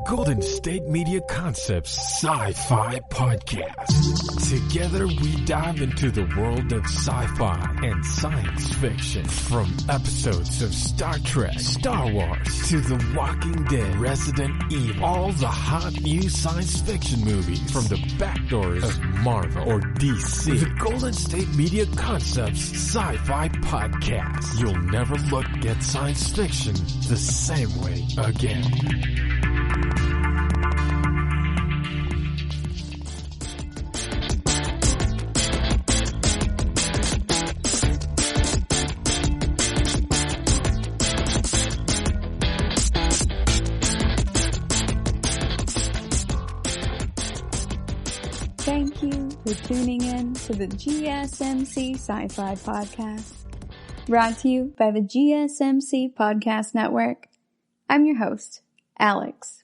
Golden State Media Concepts Sci-Fi Podcast. Together we dive into the world of sci-fi and science fiction. From episodes of Star Trek, Star Wars, to The Walking Dead, Resident Evil, all the hot new science fiction movies from the back doors of Marvel or DC. The Golden State Media Concepts Sci-Fi Podcast. You'll never look at science fiction the same way again. Thank you for tuning in to the GSMC Sci-Fi Podcast, brought to you by the GSMC Podcast Network. I'm your host, Alex.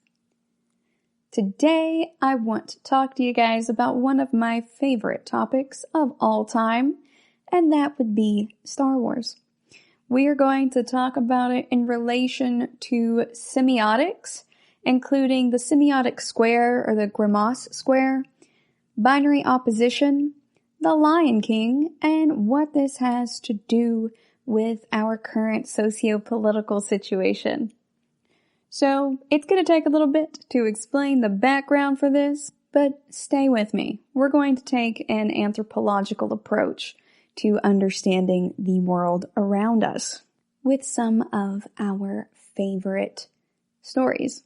Today, I want to talk to you guys about one of my favorite topics of all time, and that would be Star Wars. We are going to talk about it in relation to semiotics, including the semiotic square or the Grimace square, binary opposition, the Lion King, and what this has to do with our current socio-political situation. So, it's going to take a little bit to explain the background for this, but stay with me. We're going to take an anthropological approach to understanding the world around us with some of our favorite stories.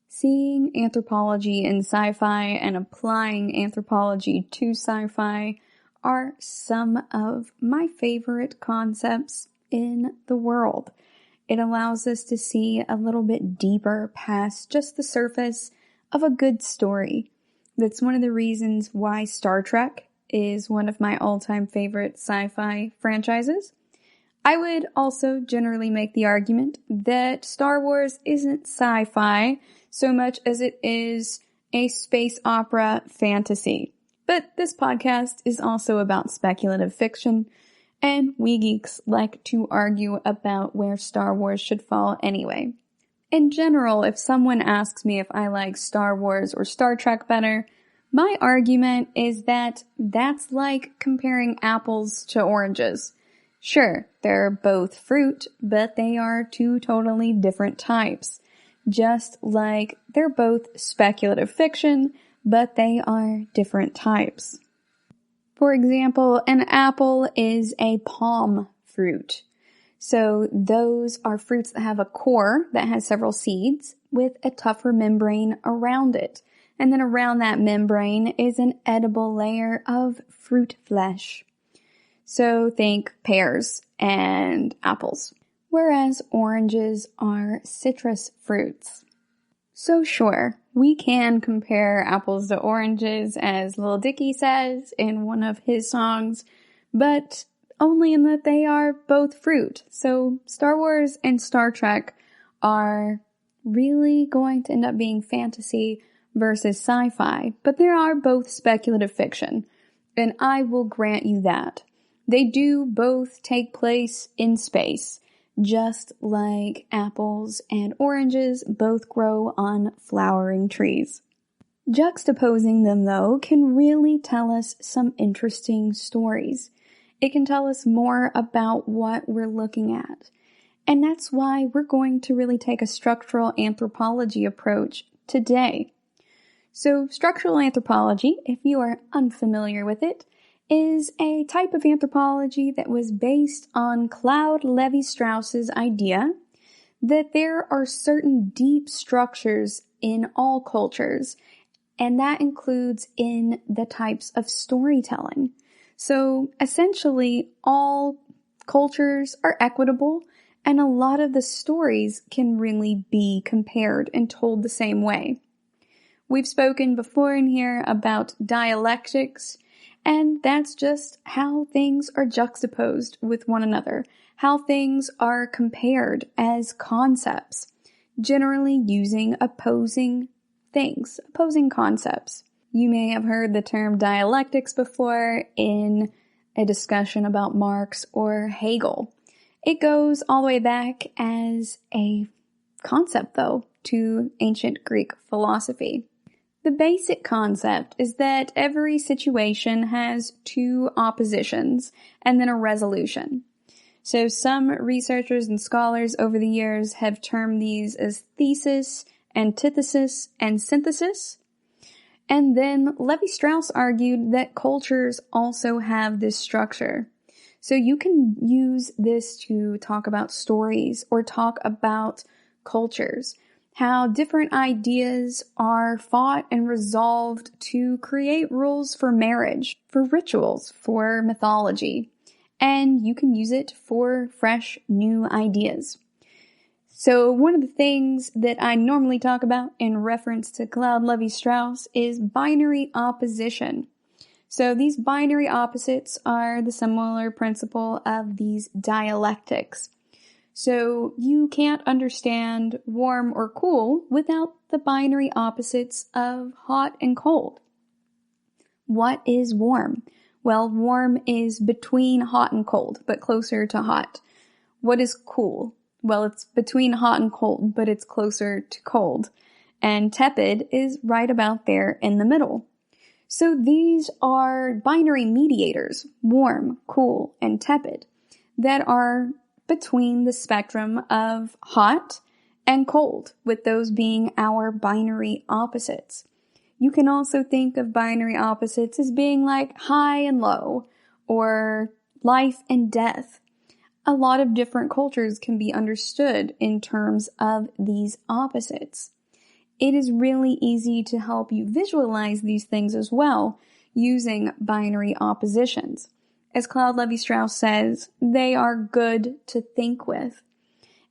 Seeing anthropology in sci-fi and applying anthropology to sci-fi are some of my favorite concepts in the world. It allows us to see a little bit deeper past just the surface of a good story. That's one of the reasons why Star Trek is one of my all-time favorite sci-fi franchises. I would also generally make the argument that Star Wars isn't sci-fi so much as it is a space opera fantasy. But this podcast is also about speculative fiction, and we geeks like to argue about where Star Wars should fall anyway. In general, if someone asks me if I like Star Wars or Star Trek better, my argument is that that's like comparing apples to oranges. Sure, they're both fruit, but they are two totally different types. Just like they're both speculative fiction, but they are different types. For example, an apple is a palm fruit. So those are fruits that have a core that has several seeds with a tougher membrane around it. And then around that membrane is an edible layer of fruit flesh. So think pears and apples. Whereas oranges are citrus fruits. So sure, we can compare apples to oranges, as Lil Dicky says in one of his songs, but only in that they are both fruit. So Star Wars and Star Trek are really going to end up being fantasy versus sci-fi, but they are both speculative fiction, and I will grant you that. They do both take place in space, just like apples and oranges both grow on flowering trees. Juxtaposing them, though, can really tell us some interesting stories. It can tell us more about what we're looking at. And that's why we're going to really take a structural anthropology approach today. So, structural anthropology, if you are unfamiliar with it, is a type of anthropology that was based on Claude Lévi-Strauss's idea that there are certain deep structures in all cultures, and that includes in the types of storytelling. So essentially, all cultures are equitable, and a lot of the stories can really be compared and told the same way. We've spoken before in here about dialectics, and that's just how things are juxtaposed with one another, how things are compared as concepts, generally using opposing things, opposing concepts. You may have heard the term dialectics before in a discussion about Marx or Hegel. It goes all the way back as a concept, though. to ancient Greek philosophy. The basic concept is that every situation has two oppositions and then a resolution. So some researchers and scholars over the years have termed these as thesis, antithesis, and synthesis. And then Levi-Strauss argued that cultures also have this structure. So you can use this to talk about stories or talk about cultures, how different ideas are fought and resolved to create rules for marriage, for rituals, for mythology, and you can use it for fresh, new ideas. So one of the things that I normally talk about in reference to Claude Levi-Strauss is binary opposition. So these binary opposites are the similar principle of these dialectics. So you can't understand warm or cool without the binary opposites of hot and cold. What is warm? Well, warm is between hot and cold, but closer to hot. What is cool? Well, it's between hot and cold, but it's closer to cold. And tepid is right about there in the middle. So these are binary mediators, warm, cool, and tepid, that are between the spectrum of hot and cold, with those being our binary opposites. You can also think of binary opposites as being like high and low, or life and death. A lot of different cultures can be understood in terms of these opposites. It is really easy to help you visualize these things as well using binary oppositions. As Claude Levi-Strauss says, they are good to think with.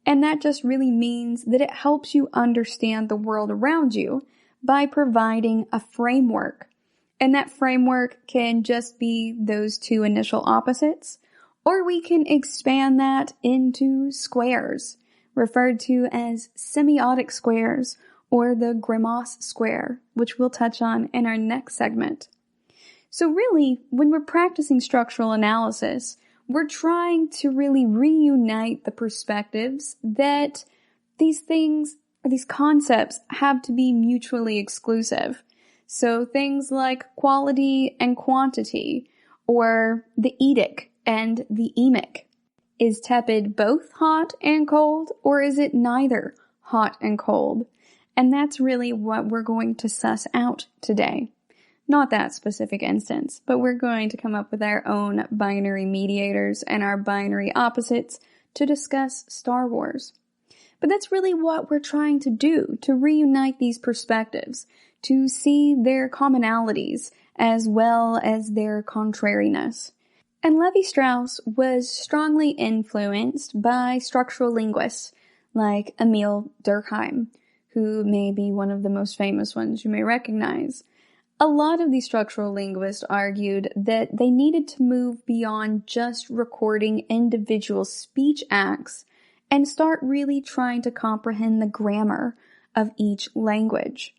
And that just really means that it helps you understand the world around you by providing a framework. And that framework can just be those two initial opposites, or we can expand that into squares, referred to as semiotic squares, or the Grimace square, which we'll touch on in our next segment. So really, when we're practicing structural analysis, we're trying to really reunite the perspectives that these things, or these concepts, have to be mutually exclusive. So things like quality and quantity, or the etic and the emic. Is tepid both hot and cold, or is it neither hot and cold? And that's really what we're going to suss out today. Not that specific instance, but we're going to come up with our own binary mediators and our binary opposites to discuss Star Wars. But that's really what we're trying to do, to reunite these perspectives, to see their commonalities as well as their contrariness. And Levi-Strauss was strongly influenced by structural linguists like Emil Durkheim, who may be one of the most famous ones you may recognize. A lot of these structural linguists argued that they needed to move beyond just recording individual speech acts and start really trying to comprehend the grammar of each language.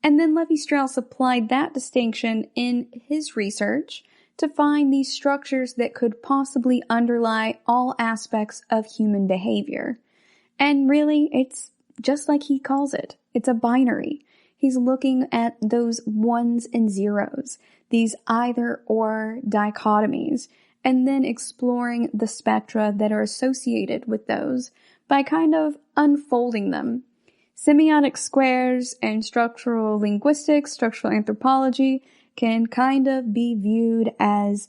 And then Levi-Strauss applied that distinction in his research to find these structures that could possibly underlie all aspects of human behavior. And really, it's just like he calls it. It's a binary. He's looking at those ones and zeros, these either or dichotomies, and then exploring the spectra that are associated with those by kind of unfolding them. Semiotic squares and structural linguistics, structural anthropology can kind of be viewed as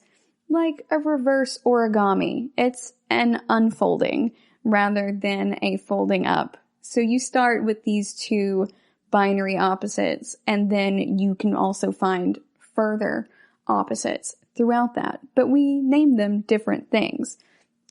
like a reverse origami. It's an unfolding rather than a folding up. So you start with these two binary opposites, and then you can also find further opposites throughout that. But we name them different things.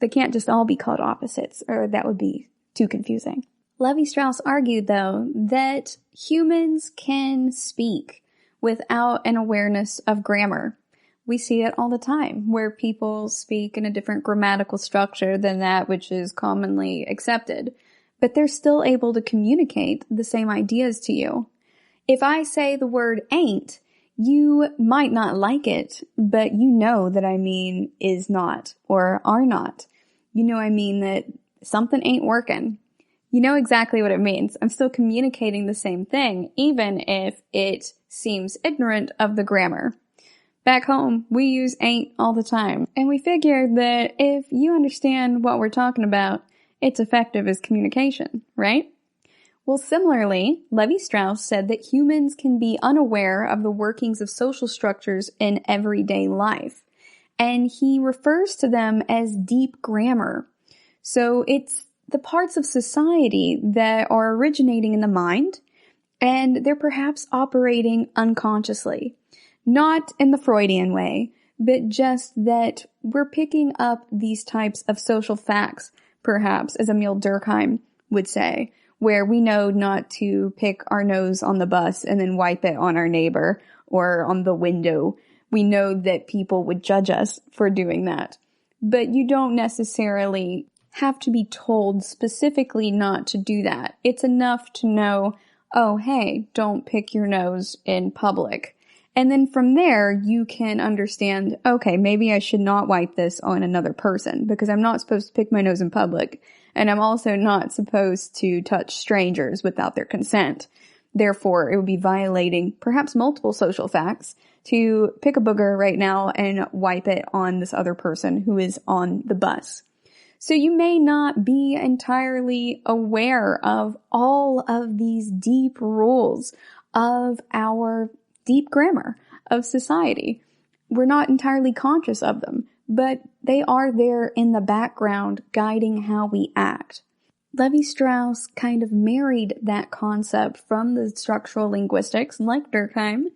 They can't just all be called opposites, or that would be too confusing. Levi-Strauss argued, though, that humans can speak without an awareness of grammar. We see it all the time, where people speak in a different grammatical structure than that which is commonly accepted, but they're still able to communicate the same ideas to you. If I say the word ain't, you might not like it, but you know that I mean is not or are not. You know I mean that something ain't working. You know exactly what it means. I'm still communicating the same thing, even if it seems ignorant of the grammar. Back home, we use ain't all the time, and we figured that if you understand what we're talking about, it's effective as communication, right? Well, similarly, Levi-Strauss said that humans can be unaware of the workings of social structures in everyday life, and he refers to them as deep grammar. So it's the parts of society that are originating in the mind, and they're perhaps operating unconsciously. Not in the Freudian way, but just that we're picking up these types of social facts, perhaps, as Emil Durkheim would say, where we know not to pick our nose on the bus and then wipe it on our neighbor or on the window. We know that people would judge us for doing that. But you don't necessarily have to be told specifically not to do that. It's enough to know, oh, hey, don't pick your nose in public. And then from there, you can understand, okay, maybe I should not wipe this on another person because I'm not supposed to pick my nose in public. And I'm also not supposed to touch strangers without their consent. Therefore, it would be violating perhaps multiple social facts to pick a booger right now and wipe it on this other person who is on the bus. So you may not be entirely aware of all of these deep rules of our deep grammar of society. We're not entirely conscious of them, but they are there in the background guiding how we act. Levi-Strauss kind of married that concept from the structural linguistics, like Durkheim,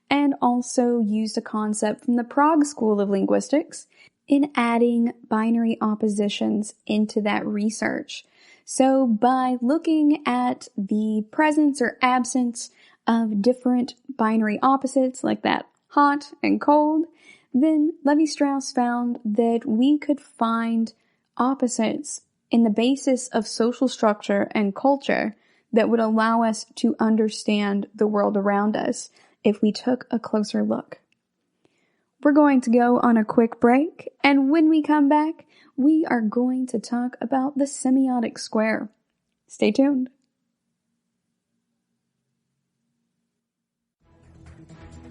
and also used a concept from the Prague School of Linguistics in adding binary oppositions into that research. So by looking at the presence or absence of different binary opposites like that hot and cold, then Levi-Strauss found that we could find opposites in the basis of social structure and culture that would allow us to understand the world around us if we took a closer look. We're going to go on a quick break, and when we come back, we are going to talk about the semiotic square. Stay tuned.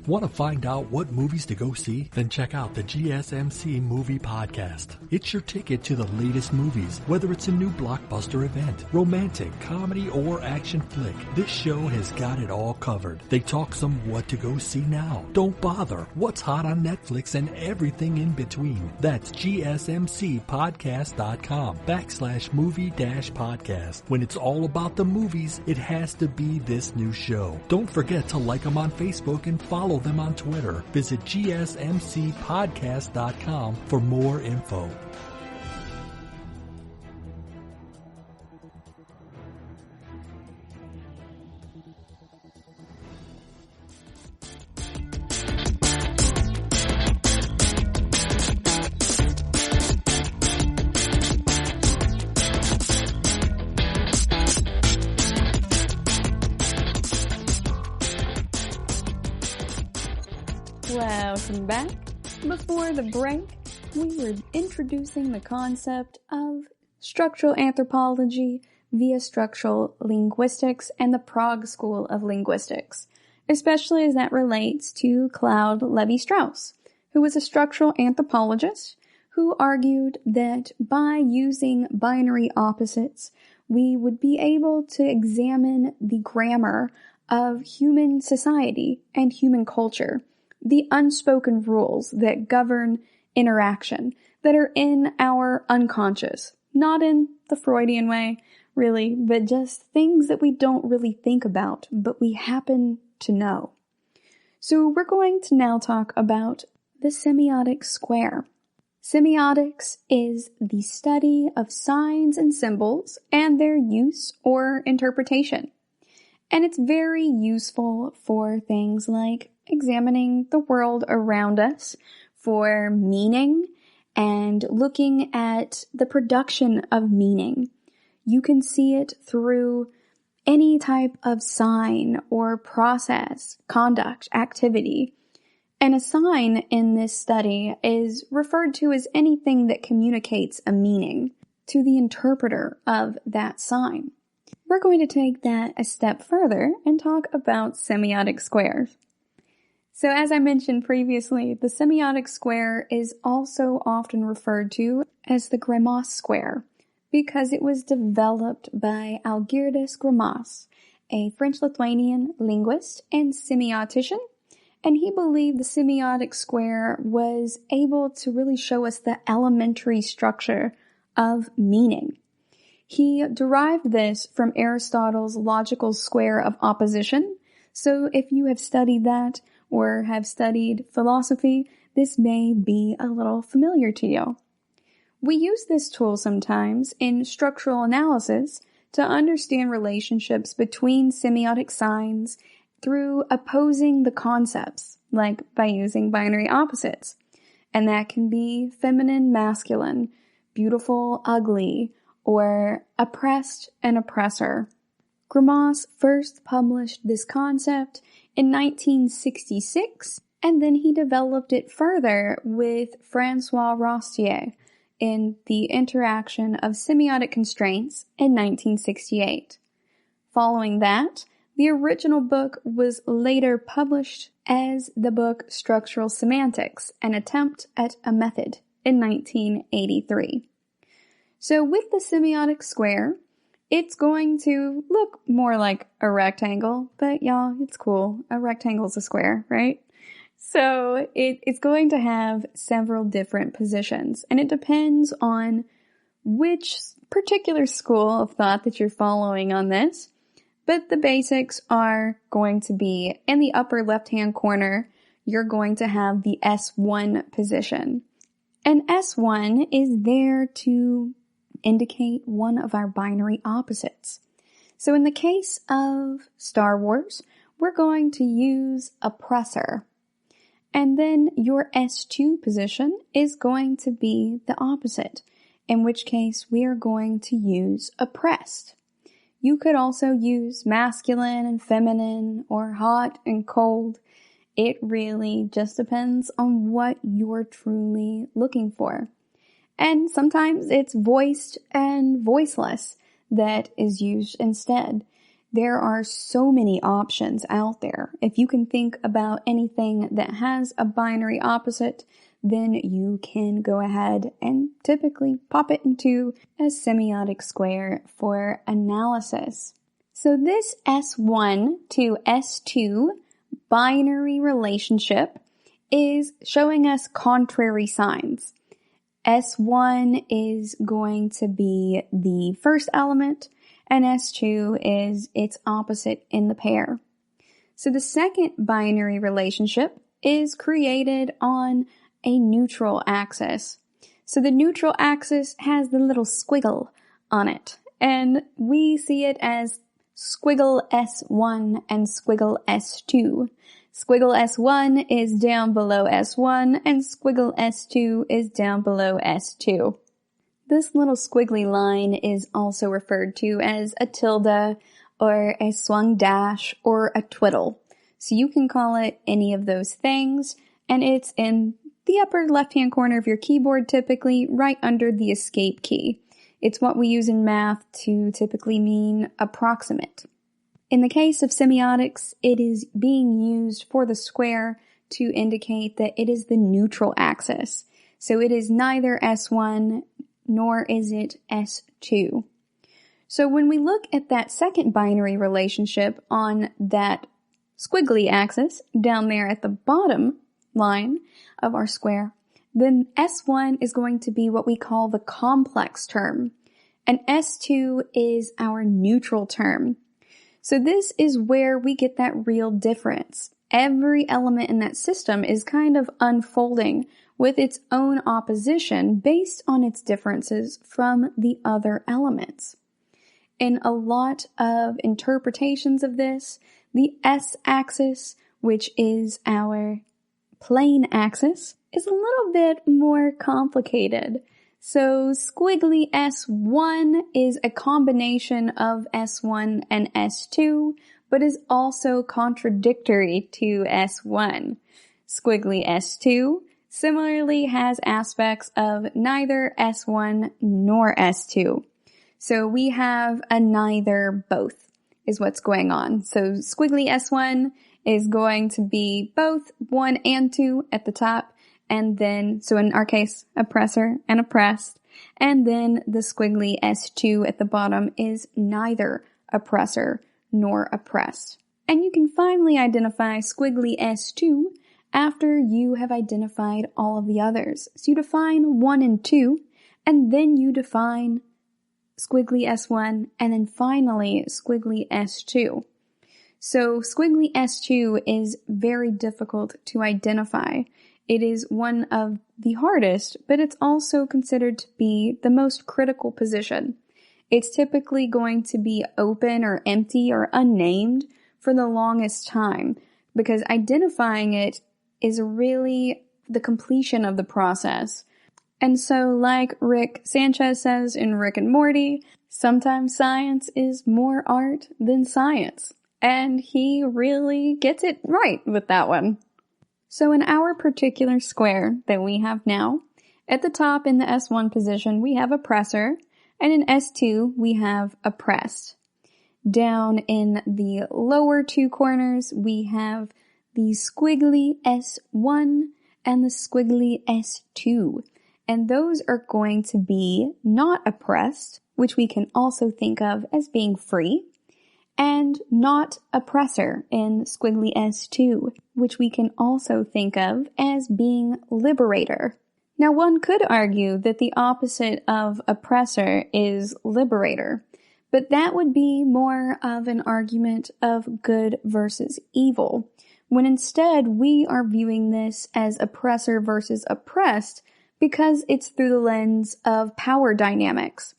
Want to find out what movies to go see? Then check out the GSMC Movie Podcast. It's your ticket to the latest movies, whether it's a new blockbuster event, romantic, comedy, or action flick. This show has got it all covered. They talk some what to go see now, don't bother, what's hot on Netflix, and everything in between. That's gsmcpodcast.com/movie-podcast. When it's all about the movies, it has to be this new show. Don't forget to like them on Facebook and follow them on Twitter. Visit gsmcpodcast.com for more info. Welcome back. Before the break, we were introducing the concept of structural anthropology via structural linguistics and the Prague School of Linguistics, especially as that relates to Claude Levi-Strauss, who was a structural anthropologist who argued that by using binary opposites, we would be able to examine the grammar of human society and human culture, the unspoken rules that govern interaction, that are in our unconscious, not in the Freudian way, really, but just things that we don't really think about, but we happen to know. So we're going to now talk about the semiotic square. Semiotics is the study of signs and symbols and their use or interpretation. And it's very useful for things like examining the world around us, for meaning, and looking at the production of meaning. You can see it through any type of sign or process, conduct, activity. And a sign in this study is referred to as anything that communicates a meaning to the interpreter of that sign. we're going to take that a step further and talk about semiotic squares. So as I mentioned previously, the semiotic square is also often referred to as the Grammas square because it was developed by Algirdas Grammas, a French-Lithuanian linguist and semiotician, and he believed the semiotic square was able to really show us the elementary structure of meaning. He derived this from Aristotle's logical square of opposition, so if you have studied that or have studied philosophy, this may be a little familiar to you. We use this tool sometimes in structural analysis to understand relationships between semiotic signs through opposing the concepts, like by using binary opposites. And that can be feminine, masculine, beautiful, ugly, or oppressed and oppressor. Grammas first published this concept in 1966, and then he developed it further with François Rostier in The Interaction of Semiotic Constraints in 1968. Following that, the original book was later published as the book Structural Semantics, an Attempt at a Method in 1983. So with the semiotic square, it's going to look more like a rectangle, but y'all, it's cool. A rectangle's a square, right? So it's going to have several different positions, and it depends on which particular school of thought that you're following on this. But the basics are going to be in the upper left-hand corner, you're going to have the S1 position. And S1 is there to indicate one of our binary opposites. So in the case of Star Wars, we're going to use oppressor. And then your S2 position is going to be the opposite, in which case we are going to use oppressed. You could also use masculine and feminine or hot and cold. It really just depends on what you're truly looking for. And sometimes it's voiced and voiceless that is used instead. There are so many options out there. If you can think about anything that has a binary opposite, then you can go ahead and typically pop it into a semiotic square for analysis. So this S1 to S2 binary relationship is showing us contrary signs. S1 is going to be the first element, and S2 is its opposite in the pair. So the second binary relationship is created on a neutral axis. So the neutral axis has the little squiggle on it, and we see it as squiggle S1 and squiggle S2. Squiggle S1 is down below S1, and squiggle S2 is down below S2. This little squiggly line is also referred to as a tilde, or a swung dash, or a twiddle. So you can call it any of those things, and it's in the upper left-hand corner of your keyboard, typically right under the escape key. It's what we use in math to typically mean approximate. In the case of semiotics, it is being used for the square to indicate that it is the neutral axis. So it is neither S1 nor is it S2. So when we look at that second binary relationship on that squiggly axis down there at the bottom line of our square, then S1 is going to be what we call the complex term, and S2 is our neutral term. So this is where we get that real difference. Every element in that system is kind of unfolding with its own opposition based on its differences from the other elements. In a lot of interpretations of this, the S-axis, which is our plane axis, is a little bit more complicated. So squiggly S1 is a combination of S1 and S2, but is also contradictory to S1. Squiggly S2 similarly has aspects of neither S1 nor S2. So we have a neither both is what's going on. So squiggly S1 is going to be both 1 and 2 at the top, and then, so in our case, oppressor and oppressed, and then the squiggly S2 at the bottom is neither oppressor nor oppressed. And you can finally identify squiggly S2 after you have identified all of the others. So you define 1 and 2, and then you define squiggly S1, and then finally squiggly S2. So squiggly S2 is very difficult to identify. It is one of the hardest, but it's also considered to be the most critical position. It's typically going to be open or empty or unnamed for the longest time, because identifying it is really the completion of the process. And so, like Rick Sanchez says in Rick and Morty, sometimes science is more art than science. And he really gets it right with that one. So in our particular square that we have now, at the top in the S1 position, we have oppressor, and in S2, we have oppressed. Down in the lower two corners, we have the squiggly S1 and the squiggly S2. And those are going to be not oppressed, which we can also think of as being free, and not oppressor in squiggly S2, which we can also think of as being liberator. Now, one could argue that the opposite of oppressor is liberator, but that would be more of an argument of good versus evil, when instead we are viewing this as oppressor versus oppressed because it's through the lens of power dynamics.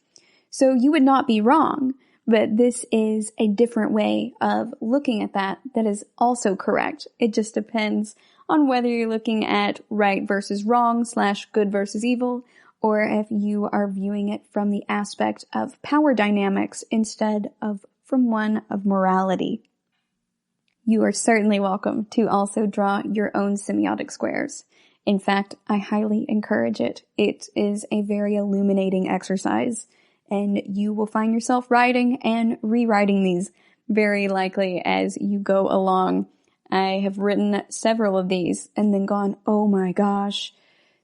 So you would not be wrong, but this is a different way of looking at that is also correct. It just depends on whether you're looking at right versus wrong / good versus evil, or if you are viewing it from the aspect of power dynamics instead of from one of morality. You are certainly welcome to also draw your own semiotic squares. In fact, I highly encourage it. It is a very illuminating exercise, and you will find yourself writing and rewriting these very likely as you go along. I have written several of these and then gone, oh my gosh,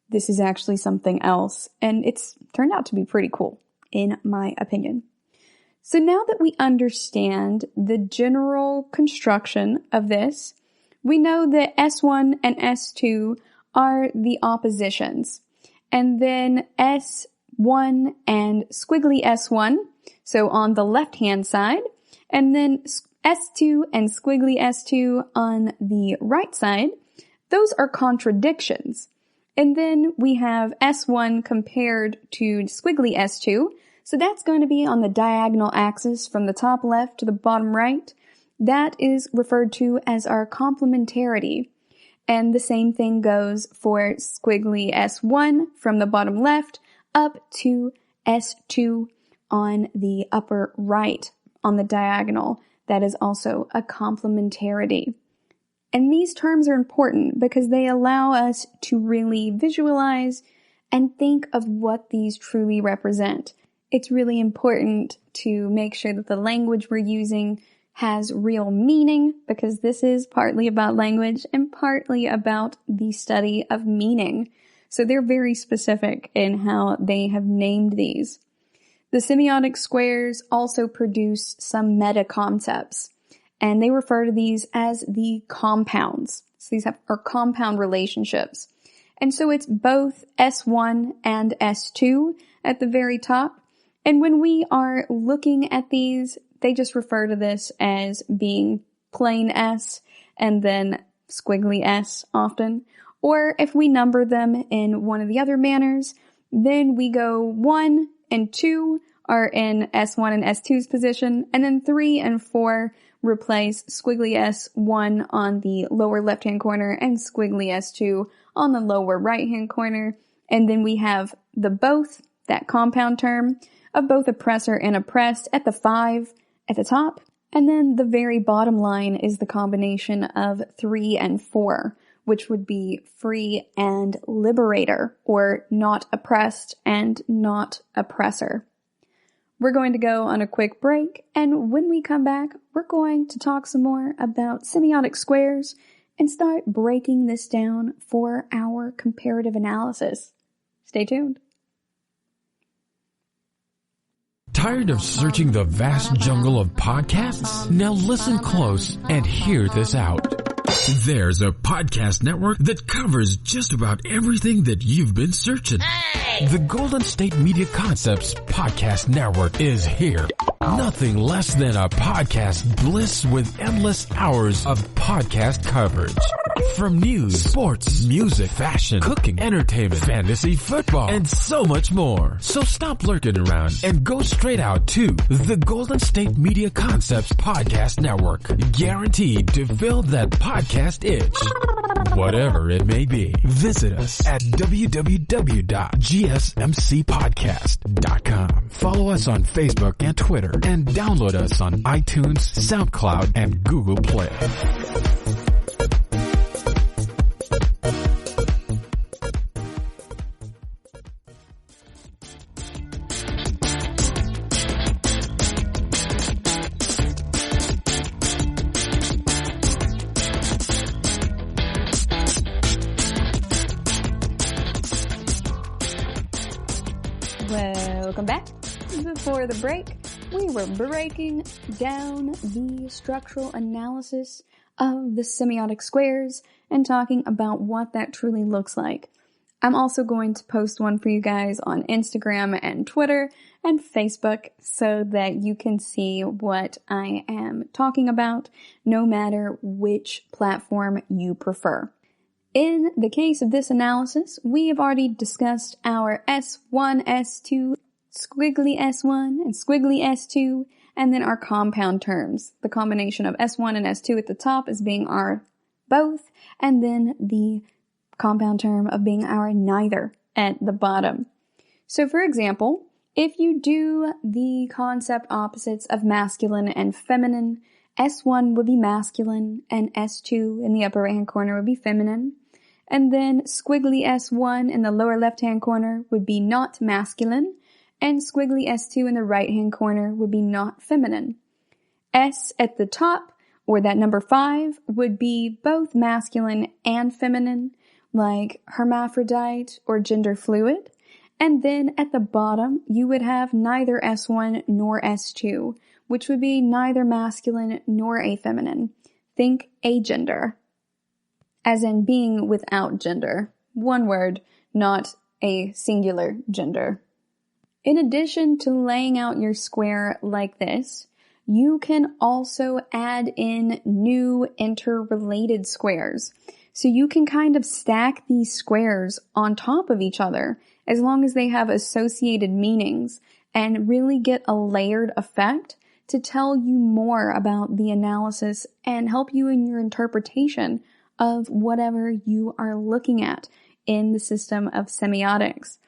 this is actually something else. And it's turned out to be pretty cool, in my opinion. So now that we understand the general construction of this, we know that S1 and S2 are the oppositions. And then S1 and squiggly S1, so on the left-hand side, and then S2 and squiggly S2 on the right side, those are contradictions. And then we have S1 compared to squiggly S2, so that's going to be on the diagonal axis from the top left to the bottom right. That is referred to as our complementarity. And the same thing goes for squiggly S1 from the bottom left up to S2 on the upper right on the diagonal. That is also a complementarity. And these terms are important because they allow us to really visualize and think of what these truly represent. It's really important to make sure that the language we're using has real meaning, because this is partly about language and partly about the study of meaning. So they're very specific in how they have named these. The semiotic squares also produce some meta concepts, and they refer to these as the compounds. So these are compound relationships. And so it's both S1 and S2 at the very top. And when we are looking at these, they just refer to this as being plain S and then squiggly S often. Or if we number them in one of the other manners, then we go 1 and 2 are in S1 and S2's position, and then 3 and 4 replace squiggly S1 on the lower left-hand corner and squiggly S2 on the lower right-hand corner. And then we have the both, that compound term, of both oppressor and oppressed at the 5 at the top. And then the very bottom line is the combination of 3 and 4, which would be free and liberator, or not oppressed and not oppressor. We're going to go on a quick break, and when we come back, we're going to talk some more about semiotic squares and start breaking this down for our comparative analysis. Stay tuned. Tired of searching the vast jungle of podcasts? Now listen close and hear this out. There's a podcast network that covers just about everything that you've been searching. Hey! The Golden State Media Concepts Podcast Network is here. Nothing less than a podcast bliss with endless hours of podcast coverage. From news, sports, music, fashion, cooking, entertainment, fantasy, football, and so much more. So stop lurking around and go straight out to the Golden State Media Concepts Podcast Network. Guaranteed to fill that podcast itch. Whatever it may be. Visit us at www.gsmcpodcast.com. Follow us on Facebook and Twitter, and download us on iTunes, SoundCloud, and Google Play. Welcome back. Before the break, we were breaking down the structural analysis of the semiotic squares and talking about what that truly looks like. I'm also going to post one for you guys on Instagram and Twitter and Facebook so that you can see what I am talking about, no matter which platform you prefer. In the case of this analysis, we have already discussed our S1, S2, squiggly S1 and squiggly S2, and then our compound terms. The combination of S1 and S2 at the top as being our both, and then the compound term of being our neither at the bottom. So for example, if you do the concept opposites of masculine and feminine, S1 would be masculine and S2 in the upper right hand corner would be feminine. And then squiggly S1 in the lower left-hand corner would be not masculine, and squiggly S2 in the right-hand corner would be not feminine. S at the top, or that number 5, would be both masculine and feminine, like hermaphrodite or gender fluid. And then at the bottom, you would have neither S1 nor S2, which would be neither masculine nor afeminine. Think agender. As in being without gender. One word, not a singular gender. In addition to laying out your square like this, you can also add in new interrelated squares. So you can kind of stack these squares on top of each other as long as they have associated meanings and really get a layered effect to tell you more about the analysis and help you in your interpretation of whatever you are looking at in the system of semiotics.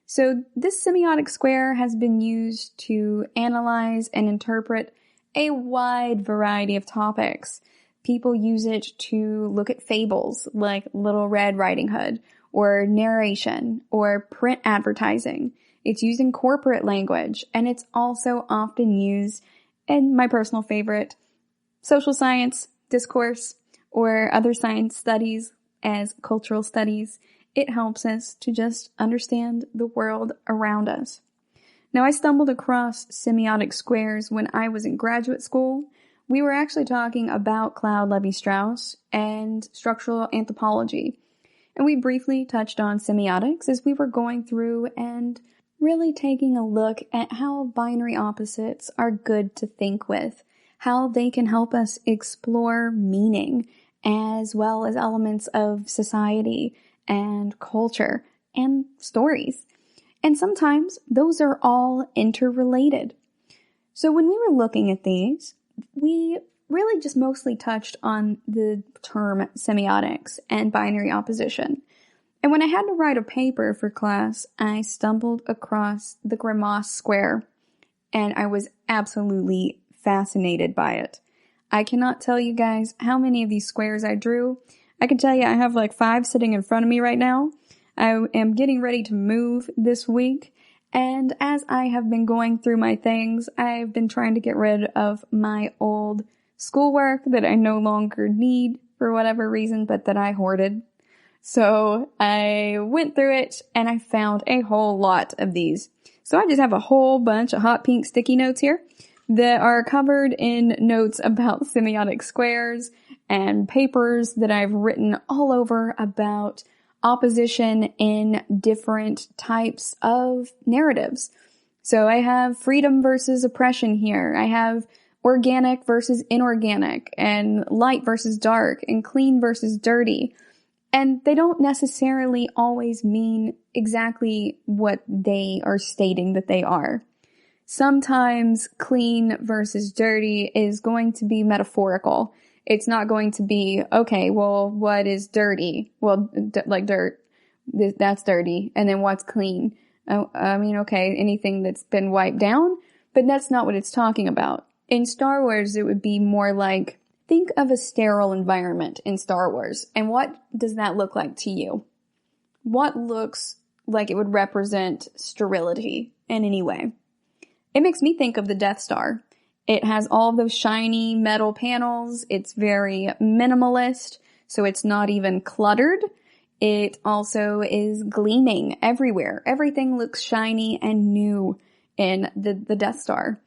So this semiotic square has been used to analyze and interpret a wide variety of topics. People use it to look at fables like Little Red Riding Hood, or narration, or print advertising. It's used in corporate language, and it's also often used in my personal favorite, social science, discourse, or other science studies as cultural studies. It helps us to just understand the world around us. Now, I stumbled across semiotic squares when I was in graduate school. We were actually talking about Claude Lévi-Strauss and structural anthropology. And we briefly touched on semiotics as we were going through and really taking a look at how binary opposites are good to think with, how they can help us explore meaning as well as elements of society and culture and stories. And sometimes those are all interrelated. So when we were looking at these, we really just mostly touched on the term semiotics and binary opposition. And when I had to write a paper for class, I stumbled across the Grimace square, and I was absolutely fascinated by it. I cannot tell you guys how many of these squares I drew. I can tell you I have like 5 sitting in front of me right now. I am getting ready to move this week, And as I have been going through my things, I've been trying to get rid of my old schoolwork that I no longer need for whatever reason, but that I hoarded. So I went through it and I found a whole lot of these. So I just have a whole bunch of hot pink sticky notes here that are covered in notes about semiotic squares and papers that I've written all over about opposition in different types of narratives. So I have freedom versus oppression here. I have organic versus inorganic, and light versus dark, and clean versus dirty. And they don't necessarily always mean exactly what they are stating that they are. Sometimes clean versus dirty is going to be metaphorical. It's not going to be, okay, well, what is dirty? Well, like dirt, that's dirty. And then what's clean? Okay, anything that's been wiped down, but that's not what it's talking about. In Star Wars, it would be more like, think of a sterile environment in Star Wars, and what does that look like to you? What looks like it would represent sterility in any way? It makes me think of the Death Star. It has all of those shiny metal panels. It's very minimalist, so it's not even cluttered. It also is gleaming everywhere. Everything looks shiny and new in the Death Star.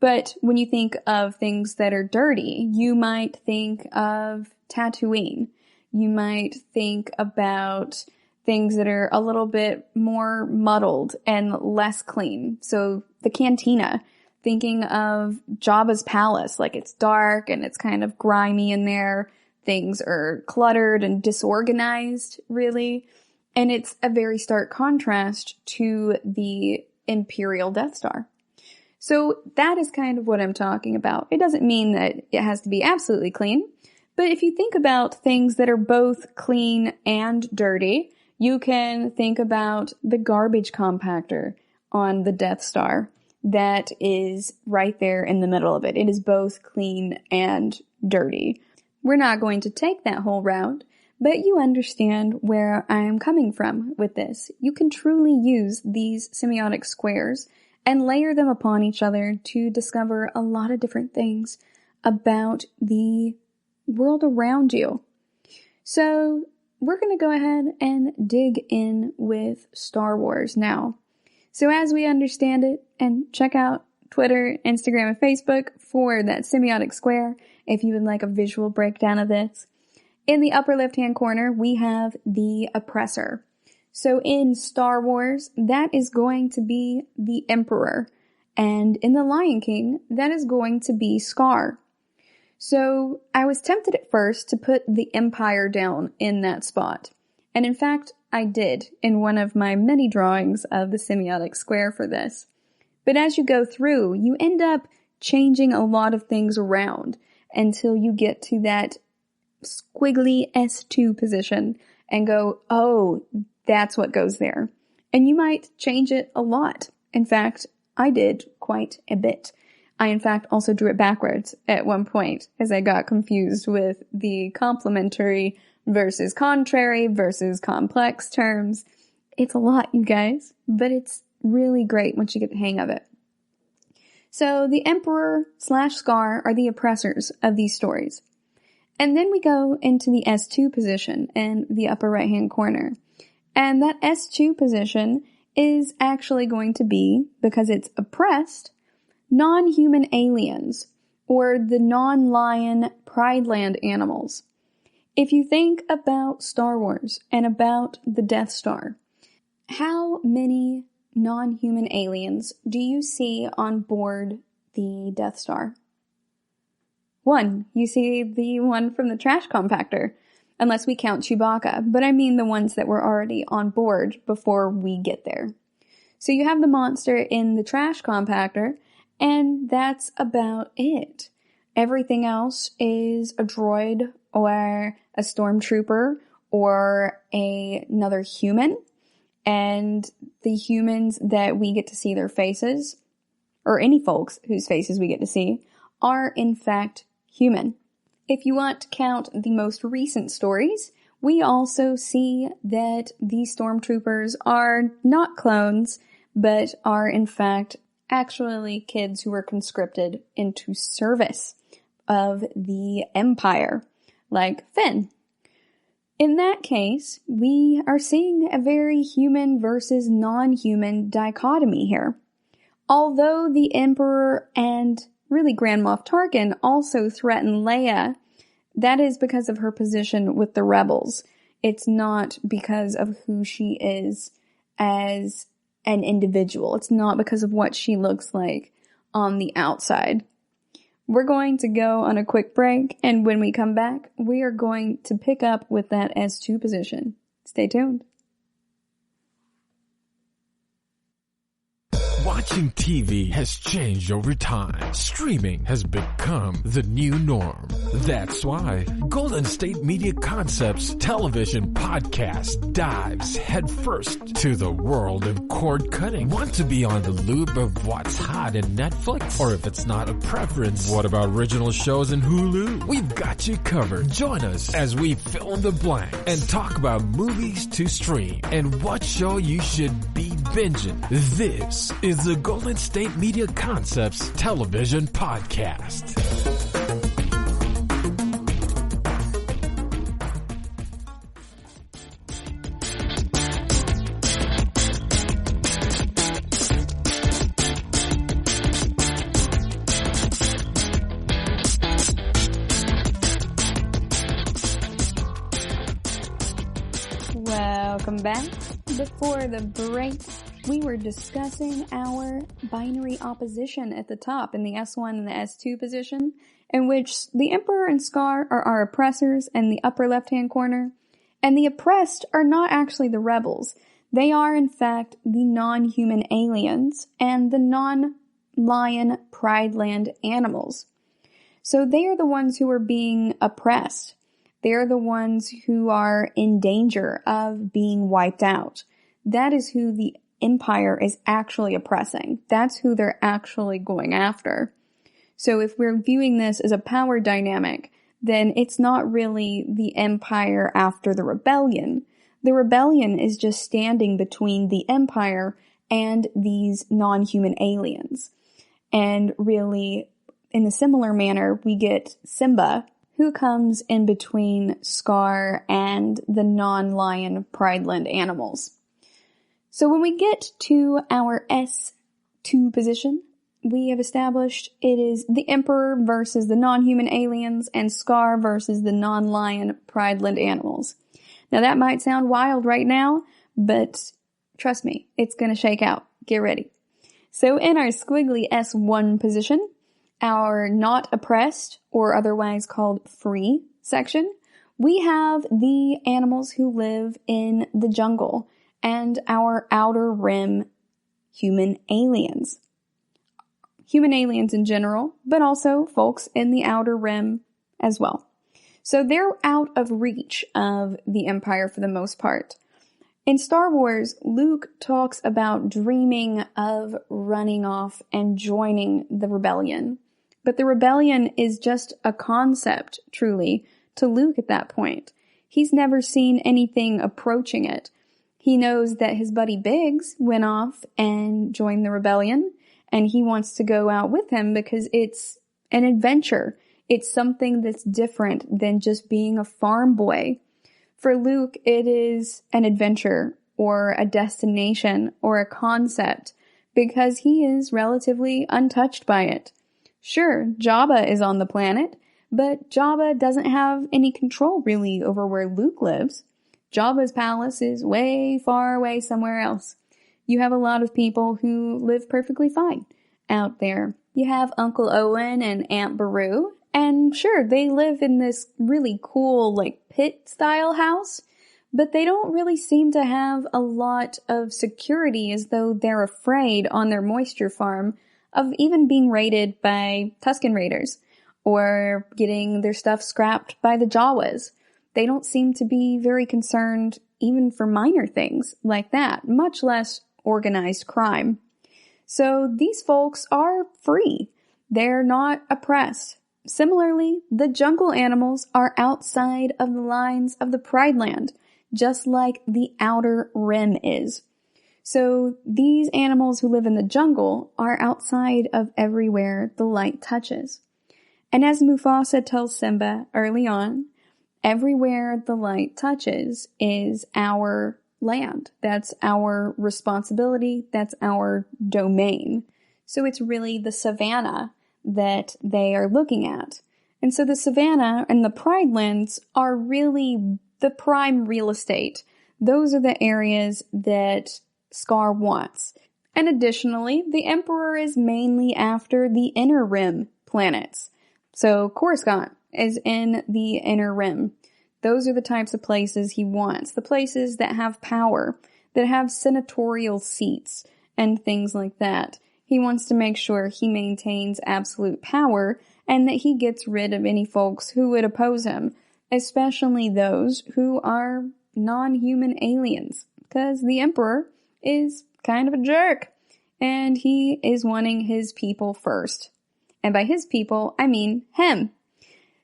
But when you think of things that are dirty, you might think of Tatooine. You might think about things that are a little bit more muddled and less clean. So the cantina, thinking of Jabba's palace, like it's dark and it's kind of grimy in there. Things are cluttered and disorganized, really. And it's a very stark contrast to the Imperial Death Star. So that is kind of what I'm talking about. It doesn't mean that it has to be absolutely clean, but if you think about things that are both clean and dirty, you can think about the garbage compactor on the Death Star that is right there in the middle of it. It is both clean and dirty. We're not going to take that whole route, but you understand where I am coming from with this. You can truly use these semiotic squares and layer them upon each other to discover a lot of different things about the world around you. So we're going to go ahead and dig in with Star Wars now. So as we understand it, and check out Twitter, Instagram, and Facebook for that semiotic square if you would like a visual breakdown of this. In the upper left-hand corner, we have the oppressor. So in Star Wars, that is going to be the Emperor. And in The Lion King, that is going to be Scar. So I was tempted at first to put the Empire down in that spot. And in fact, I did in one of my many drawings of the semiotic square for this. But as you go through, you end up changing a lot of things around until you get to that squiggly S2 position and go, oh, that's what goes there. And you might change it a lot. In fact, I did quite a bit. I, in fact, also drew it backwards at one point as I got confused with the complementary versus contrary versus complex terms. It's a lot, you guys, but it's really great once you get the hang of it. So the Emperor / Scar are the oppressors of these stories. And then we go into the S2 position in the upper right-hand corner. And that S2 position is actually going to be, because it's oppressed, non-human aliens, or the non-lion Pride Land animals. If you think about Star Wars and about the Death Star, how many non-human aliens do you see on board the Death Star? One. You see the one from the trash compactor. Unless we count Chewbacca, but I mean the ones that were already on board before we get there. So you have the monster in the trash compactor, and that's about it. Everything else is a droid or a stormtrooper or another human, and the humans that we get to see their faces, or any folks whose faces we get to see, are in fact human. If you want to count the most recent stories, we also see that these stormtroopers are not clones, but are in fact actually kids who were conscripted into service of the Empire, like Finn. In that case, we are seeing a very human versus non-human dichotomy here. Although the Emperor and really Grand Moff Tarkin also threaten Leia, that is because of her position with the rebels. It's not because of who she is as an individual. It's not because of what she looks like on the outside. We're going to go on a quick break, and when we come back, we are going to pick up with that S2 position. Stay tuned. Watching TV has changed over time. Streaming has become the new norm. That's why Golden State Media Concepts television podcast dives headfirst to the world of cord cutting. Want to be on the loop of what's hot in Netflix? Or if it's not a preference, what about original shows in Hulu? We've got you covered. Join us as we fill in the blank and talk about movies to stream and what show you should be binging. This is the Golden State Media Concepts television podcast. Welcome back. Before the break, we were discussing our binary opposition at the top in the S1 and the S2 position, in which the Emperor and Scar are our oppressors in the upper left-hand corner, and the oppressed are not actually the rebels. They are, in fact, the non-human aliens and the non-lion Pride Land animals. So they are the ones who are being oppressed. They're the ones who are in danger of being wiped out. That is who the Empire is actually oppressing. That's who they're actually going after. So if we're viewing this as a power dynamic, then it's not really the Empire after the rebellion. The rebellion is just standing between the Empire and these non-human aliens. And really, in a similar manner, we get Simba, who comes in between Scar and the non-lion Pride Land animals. So when we get to our S2 position, we have established it is the Emperor versus the non-human aliens and Scar versus the non-lion Pride Land animals. Now that might sound wild right now, but trust me, it's going to shake out. Get ready. So in our squiggly S1 position, our not oppressed, or otherwise called free section, we have the animals who live in the jungle and our outer rim human aliens. Human aliens in general, but also folks in the outer rim as well. So they're out of reach of the Empire for the most part. In Star Wars, Luke talks about dreaming of running off and joining the rebellion. But the rebellion is just a concept, truly, to Luke at that point. He's never seen anything approaching it. He knows that his buddy Biggs went off and joined the rebellion, and he wants to go out with him because it's an adventure. It's something that's different than just being a farm boy. For Luke, it is an adventure or a destination or a concept because he is relatively untouched by it. Sure, Jabba is on the planet, but Jabba doesn't have any control really over where Luke lives. Jabba's palace is way far away somewhere else. You have a lot of people who live perfectly fine out there. You have Uncle Owen and Aunt Beru, and sure, they live in this really cool, pit-style house, but they don't really seem to have a lot of security as though they're afraid on their moisture farm of even being raided by Tusken Raiders or getting their stuff scrapped by the Jawas. They don't seem to be very concerned even for minor things like that, much less organized crime. So these folks are free. They're not oppressed. Similarly, the jungle animals are outside of the lines of the Pride Land, just like the outer rim is. So these animals who live in the jungle are outside of everywhere the light touches. And as Mufasa tells Simba early on, everywhere the light touches is our land. That's our responsibility. That's our domain. So it's really the savannah that they are looking at. And so the savannah and the pride lands are really the prime real estate. Those are the areas that Scar wants. And additionally, the Emperor is mainly after the inner rim planets. So Coruscant is in the inner rim. Those are the types of places he wants. The places that have power, that have senatorial seats and things like that. He wants to make sure he maintains absolute power and that he gets rid of any folks who would oppose him, especially those who are non-human aliens, because the Emperor is kind of a jerk and he is wanting his people first. And by his people, I mean him.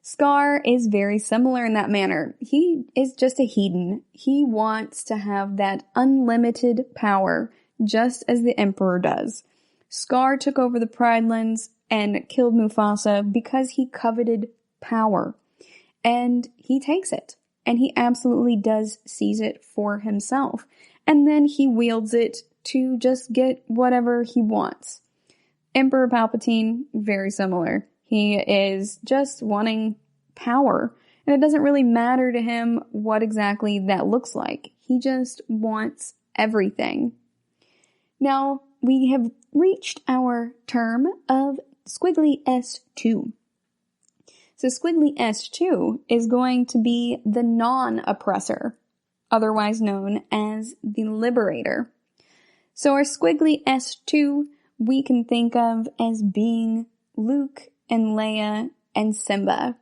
Scar is very similar in that manner. He is just a hedon. He wants to have that unlimited power, just as the Emperor does. Scar took over the Pride Lands and killed Mufasa because he coveted power. And he takes it. And he absolutely does seize it for himself. And then he wields it to just get whatever he wants. Emperor Palpatine, very similar. He is just wanting power. And it doesn't really matter to him what exactly that looks like. He just wants everything. Now, we have reached our term of Squiggly S2. So Squiggly S2 is going to be the non-oppressor, otherwise known as the liberator. So our Squiggly S2 we can think of as being Luke and Leia and Simba.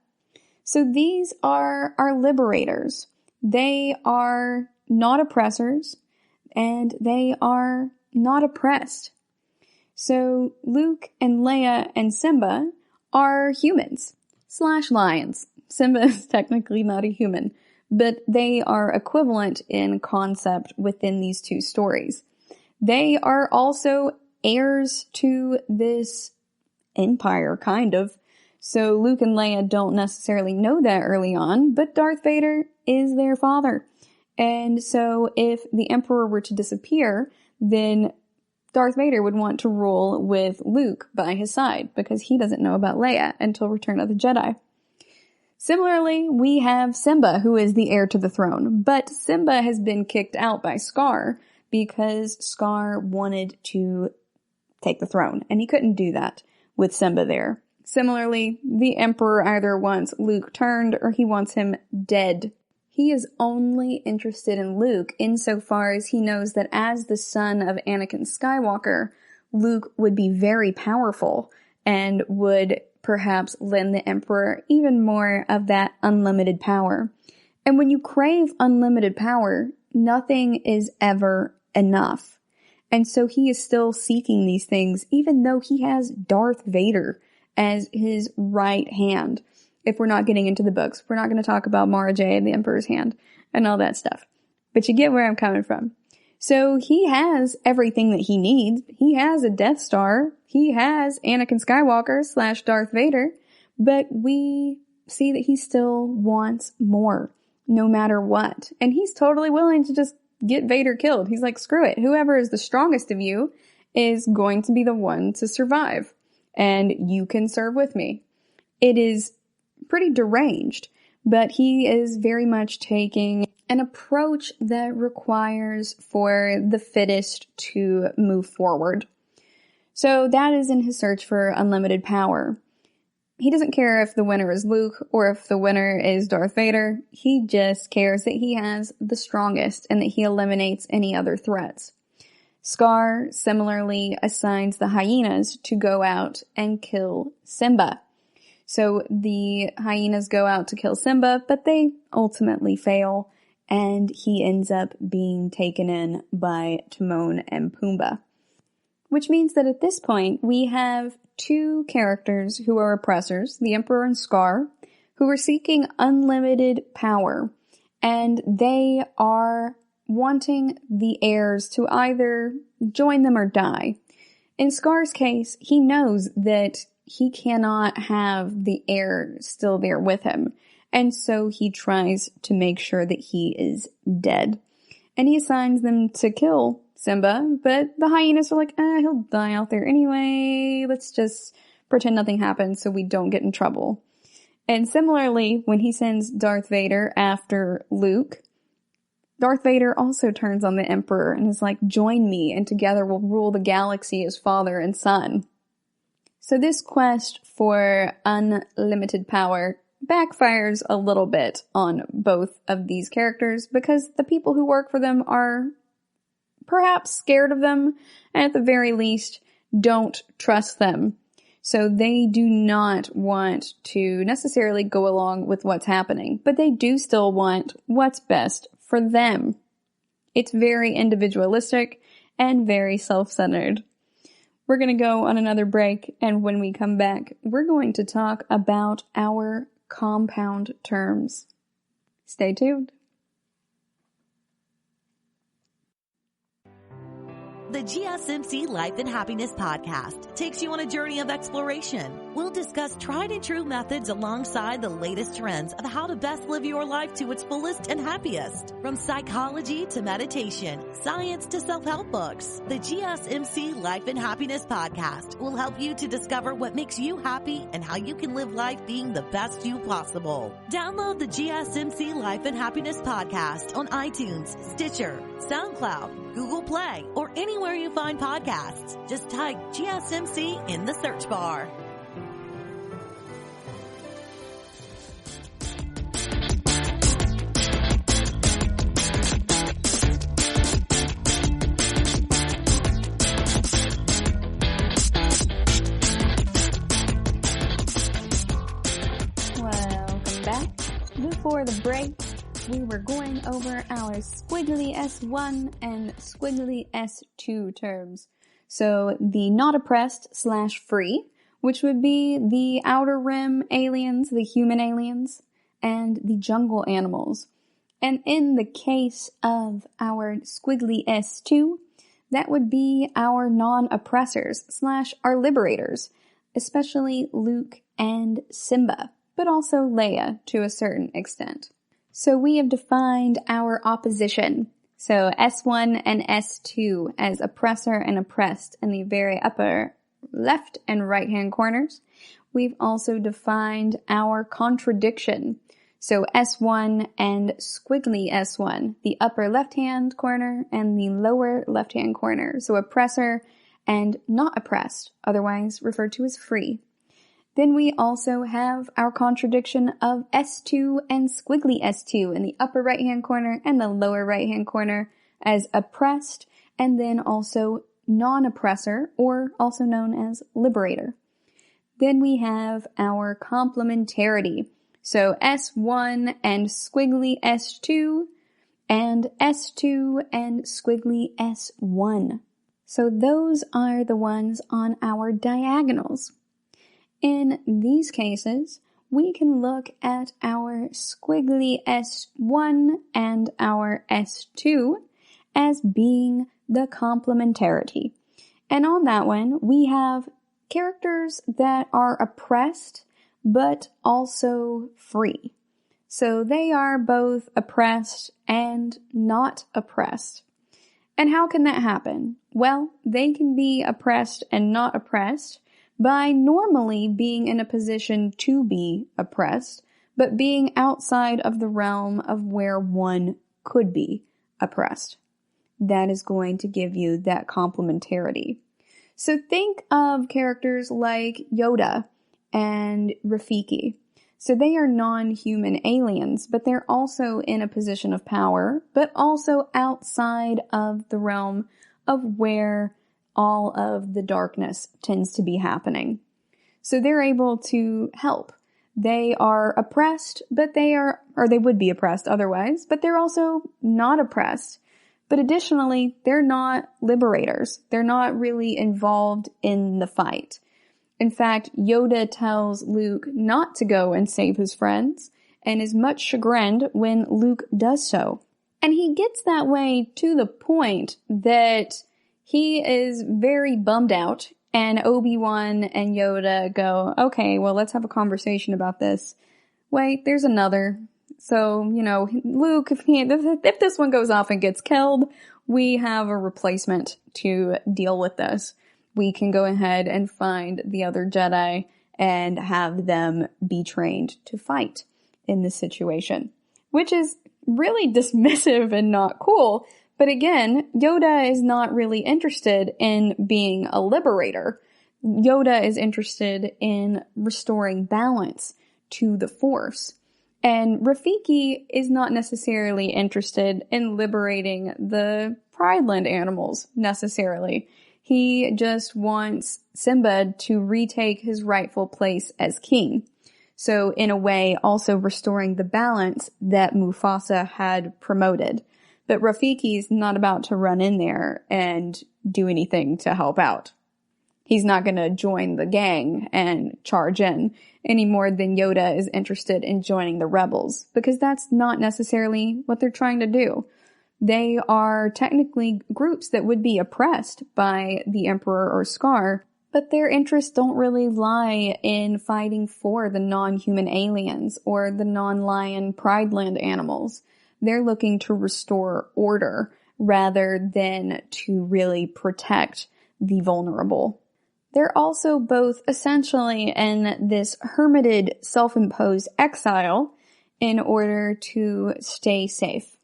So these are our liberators. They are not oppressors and they are not oppressed. So Luke and Leia and Simba are humans / lions. Simba is technically not a human, but they are equivalent in concept within these two stories. They are also heirs to this empire, kind of. So Luke and Leia don't necessarily know that early on, but Darth Vader is their father. And so if the Emperor were to disappear, then Darth Vader would want to rule with Luke by his side because he doesn't know about Leia until Return of the Jedi. Similarly, we have Simba, who is the heir to the throne, but Simba has been kicked out by Scar because Scar wanted to take the throne, and he couldn't do that with Simba there. Similarly, the Emperor either wants Luke turned or he wants him dead. He is only interested in Luke insofar as he knows that as the son of Anakin Skywalker, Luke would be very powerful and would perhaps lend the Emperor even more of that unlimited power. And when you crave unlimited power, nothing is ever enough. And so he is still seeking these things, even though he has Darth Vader as his right hand. If we're not getting into the books, we're not going to talk about Mara Jade and the Emperor's Hand and all that stuff. But you get where I'm coming from. So he has everything that he needs. He has a Death Star. He has Anakin Skywalker / Darth Vader. But we see that he still wants more, no matter what. And he's totally willing to just get Vader killed. He's like, screw it. Whoever is the strongest of you is going to be the one to survive. And you can serve with me. It is pretty deranged, but he is very much taking an approach that requires for the fittest to move forward. So that is in his search for unlimited power. He doesn't care if the winner is Luke or if the winner is Darth Vader. He just cares that he has the strongest and that he eliminates any other threats. Scar similarly assigns the hyenas to go out and kill Simba. So the hyenas go out to kill Simba, but they ultimately fail, and he ends up being taken in by Timon and Pumbaa. Which means that at this point, we have two characters who are oppressors, the Emperor and Scar, who are seeking unlimited power, and they are wanting the heirs to either join them or die. In Scar's case, he knows that he cannot have the heir still there with him, and so he tries to make sure that he is dead. And he assigns them to kill Simba, but the hyenas are like, he'll die out there anyway, let's just pretend nothing happened so we don't get in trouble. And similarly, when he sends Darth Vader after Luke, Darth Vader also turns on the Emperor and is like, join me and together we'll rule the galaxy as father and son. So this quest for unlimited power backfires a little bit on both of these characters because the people who work for them are perhaps scared of them and at the very least don't trust them. So they do not want to necessarily go along with what's happening, but they do still want what's best for them. It's very individualistic and very self-centered. We're going to go on another break, and when we come back, we're going to talk about our compound terms. Stay tuned. The GSMC Life and Happiness Podcast takes you on a journey of exploration. We'll discuss tried and true methods alongside the latest trends of how to best live your life to its fullest and happiest. From psychology to meditation, science to self-help books, the GSMC Life and Happiness Podcast will help you to discover what makes you happy and how you can live life being the best you possible. Download the GSMC Life and Happiness Podcast on iTunes, Stitcher, SoundCloud, Google Play, or anywhere you find podcasts. Just type GSMC in the search bar. Welcome back. Before the break, we were going over our squiggly S1 and squiggly S2 terms. So the not oppressed / free, which would be the outer rim aliens, the human aliens, and the jungle animals. And in the case of our squiggly S2, that would be our non-oppressors / our liberators, especially Luke and Simba, but also Leia to a certain extent. So we have defined our opposition. So S1 and S2 as oppressor and oppressed in the very upper left and right hand corners. We've also defined our contradiction. So S1 and squiggly S1, the upper left hand corner and the lower left hand corner. So oppressor and not oppressed, otherwise referred to as free. Then we also have our contradiction of S2 and squiggly S2 in the upper right-hand corner and the lower right-hand corner as oppressed, and then also non-oppressor, or also known as liberator. Then we have our complementarity. So S1 and squiggly S2, and S2 and squiggly S1. So those are the ones on our diagonals. In these cases, we can look at our squiggly S1 and our S2 as being the complementarity. And on that one, we have characters that are oppressed, but also free. So they are both oppressed and not oppressed. And how can that happen? Well, they can be oppressed and not oppressed by normally being in a position to be oppressed, but being outside of the realm of where one could be oppressed. That is going to give you that complementarity. So think of characters like Yoda and Rafiki. So they are non-human aliens, but they're also in a position of power, but also outside of the realm of where all of the darkness tends to be happening. So they're able to help. They are oppressed, but they would be oppressed otherwise, but they're also not oppressed. But additionally, they're not liberators. They're not really involved in the fight. In fact, Yoda tells Luke not to go and save his friends, and is much chagrined when Luke does so. And he gets that way to the point that he is very bummed out, and Obi-Wan and Yoda go, okay, well, let's have a conversation about this. Wait, there's another. So, Luke, if this one goes off and gets killed, we have a replacement to deal with this. We can go ahead and find the other Jedi and have them be trained to fight in this situation, which is really dismissive and not cool. But again, Yoda is not really interested in being a liberator. Yoda is interested in restoring balance to the Force. And Rafiki is not necessarily interested in liberating the Pride Land animals, necessarily. He just wants Sinbad to retake his rightful place as king. So in a way, also restoring the balance that Mufasa had promoted. But Rafiki's not about to run in there and do anything to help out. He's not going to join the gang and charge in any more than Yoda is interested in joining the rebels, because that's not necessarily what they're trying to do. They are technically groups that would be oppressed by the Emperor or Scar, but their interests don't really lie in fighting for the non-human aliens or the non-lion Pride Land animals. They're looking to restore order rather than to really protect the vulnerable. They're also both essentially in this hermited, self-imposed exile in order to stay safe.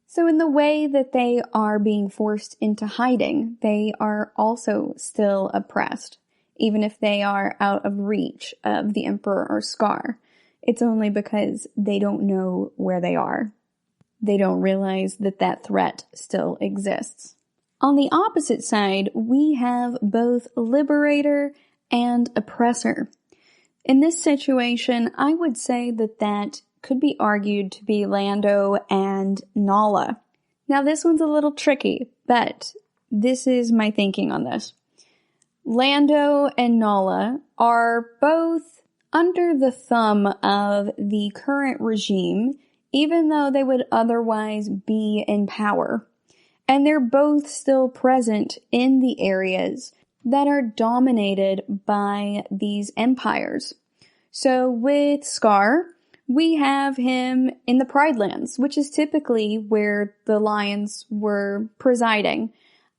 So in the way that they are being forced into hiding, they are also still oppressed, even if they are out of reach of the Emperor or Scar. It's only because they don't know where they are. They don't realize that that threat still exists. On the opposite side, we have both liberator and oppressor. In this situation, I would say that could be argued to be Lando and Nala. Now this one's a little tricky, but this is my thinking on this. Lando and Nala are both under the thumb of the current regime, even though they would otherwise be in power. And they're both still present in the areas that are dominated by these empires. So with Scar, we have him in the Pride Lands, which is typically where the lions were presiding,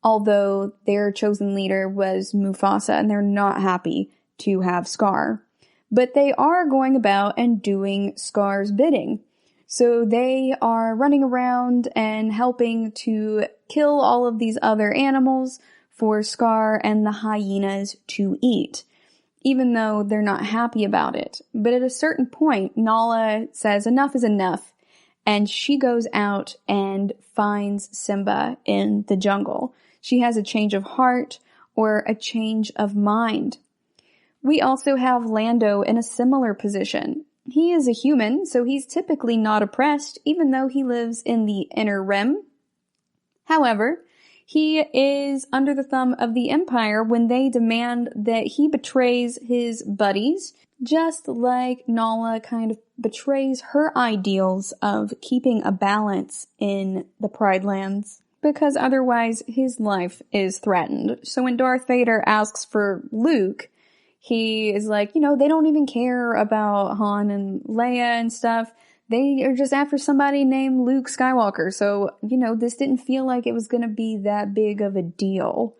although their chosen leader was Mufasa, and they're not happy to have Scar. But they are going about and doing Scar's bidding. So they are running around and helping to kill all of these other animals for Scar and the hyenas to eat, even though they're not happy about it. But at a certain point, Nala says enough is enough, and she goes out and finds Simba in the jungle. She has a change of heart or a change of mind. We also have Lando in a similar position. He is a human, so he's typically not oppressed, even though he lives in the Inner Rim. However, he is under the thumb of the Empire when they demand that he betrays his buddies, just like Nala kind of betrays her ideals of keeping a balance in the Pride Lands, because otherwise his life is threatened. So when Darth Vader asks for Luke, he is like, they don't even care about Han and Leia and stuff. They are just after somebody named Luke Skywalker. So, this didn't feel like it was going to be that big of a deal.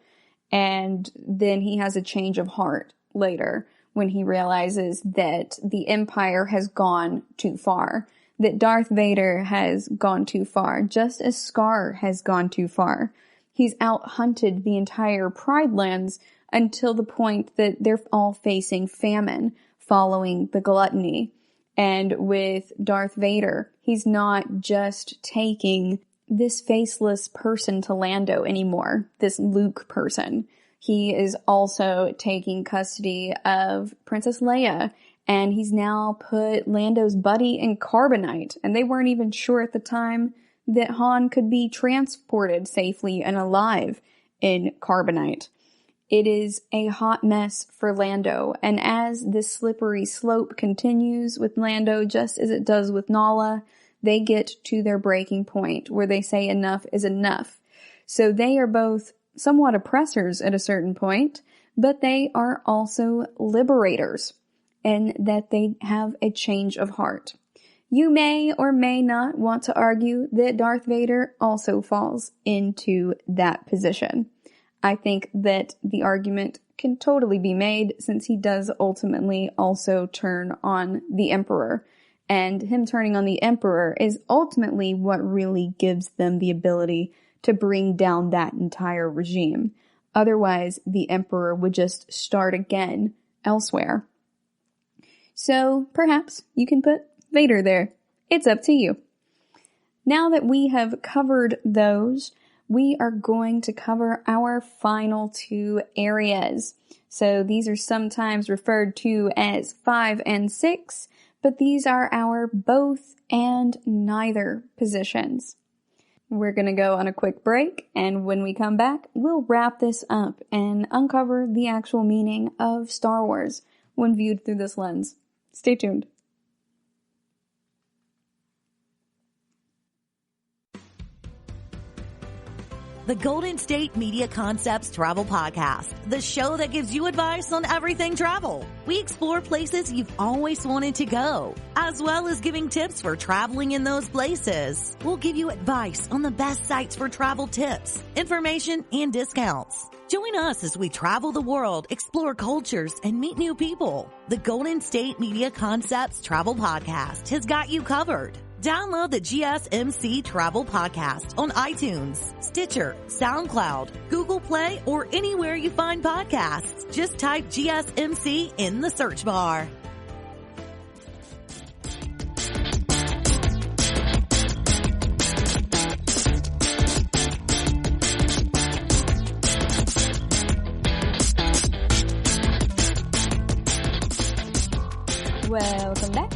And then he has a change of heart later when he realizes that the Empire has gone too far. That Darth Vader has gone too far, just as Scar has gone too far. He's out-hunted the entire Pride Lands until the point that they're all facing famine following the gluttony. And with Darth Vader, he's not just taking this faceless person to Lando anymore, this Luke person. He is also taking custody of Princess Leia, and he's now put Lando's buddy in carbonite, and they weren't even sure at the time that Han could be transported safely and alive in carbonite. It is a hot mess for Lando, and as this slippery slope continues with Lando, just as it does with Nala, they get to their breaking point where they say enough is enough. So they are both somewhat oppressors at a certain point, but they are also liberators, and that they have a change of heart. You may or may not want to argue that Darth Vader also falls into that position. I think that the argument can totally be made, since he does ultimately also turn on the Emperor. And him turning on the Emperor is ultimately what really gives them the ability to bring down that entire regime. Otherwise, the Emperor would just start again elsewhere. So perhaps you can put Vader there. It's up to you. Now that we have covered those, we are going to cover our final two areas. So these are sometimes referred to as 5 and 6, but these are our both and neither positions. We're going to go on a quick break, and when we come back, we'll wrap this up and uncover the actual meaning of Star Wars when viewed through this lens. Stay tuned. The Golden State Media Concepts Travel Podcast, the show that gives you advice on everything travel. We explore places you've always wanted to go, as well as giving tips for traveling in those places. We'll give you advice on the best sites for travel tips, information, and discounts. Join us as we travel the world, explore cultures, and meet new people. The Golden State Media Concepts Travel Podcast has got you covered. Download the GSMC Travel Podcast on iTunes, Stitcher, SoundCloud, Google Play, or anywhere you find podcasts. Just type GSMC in the search bar. Welcome back.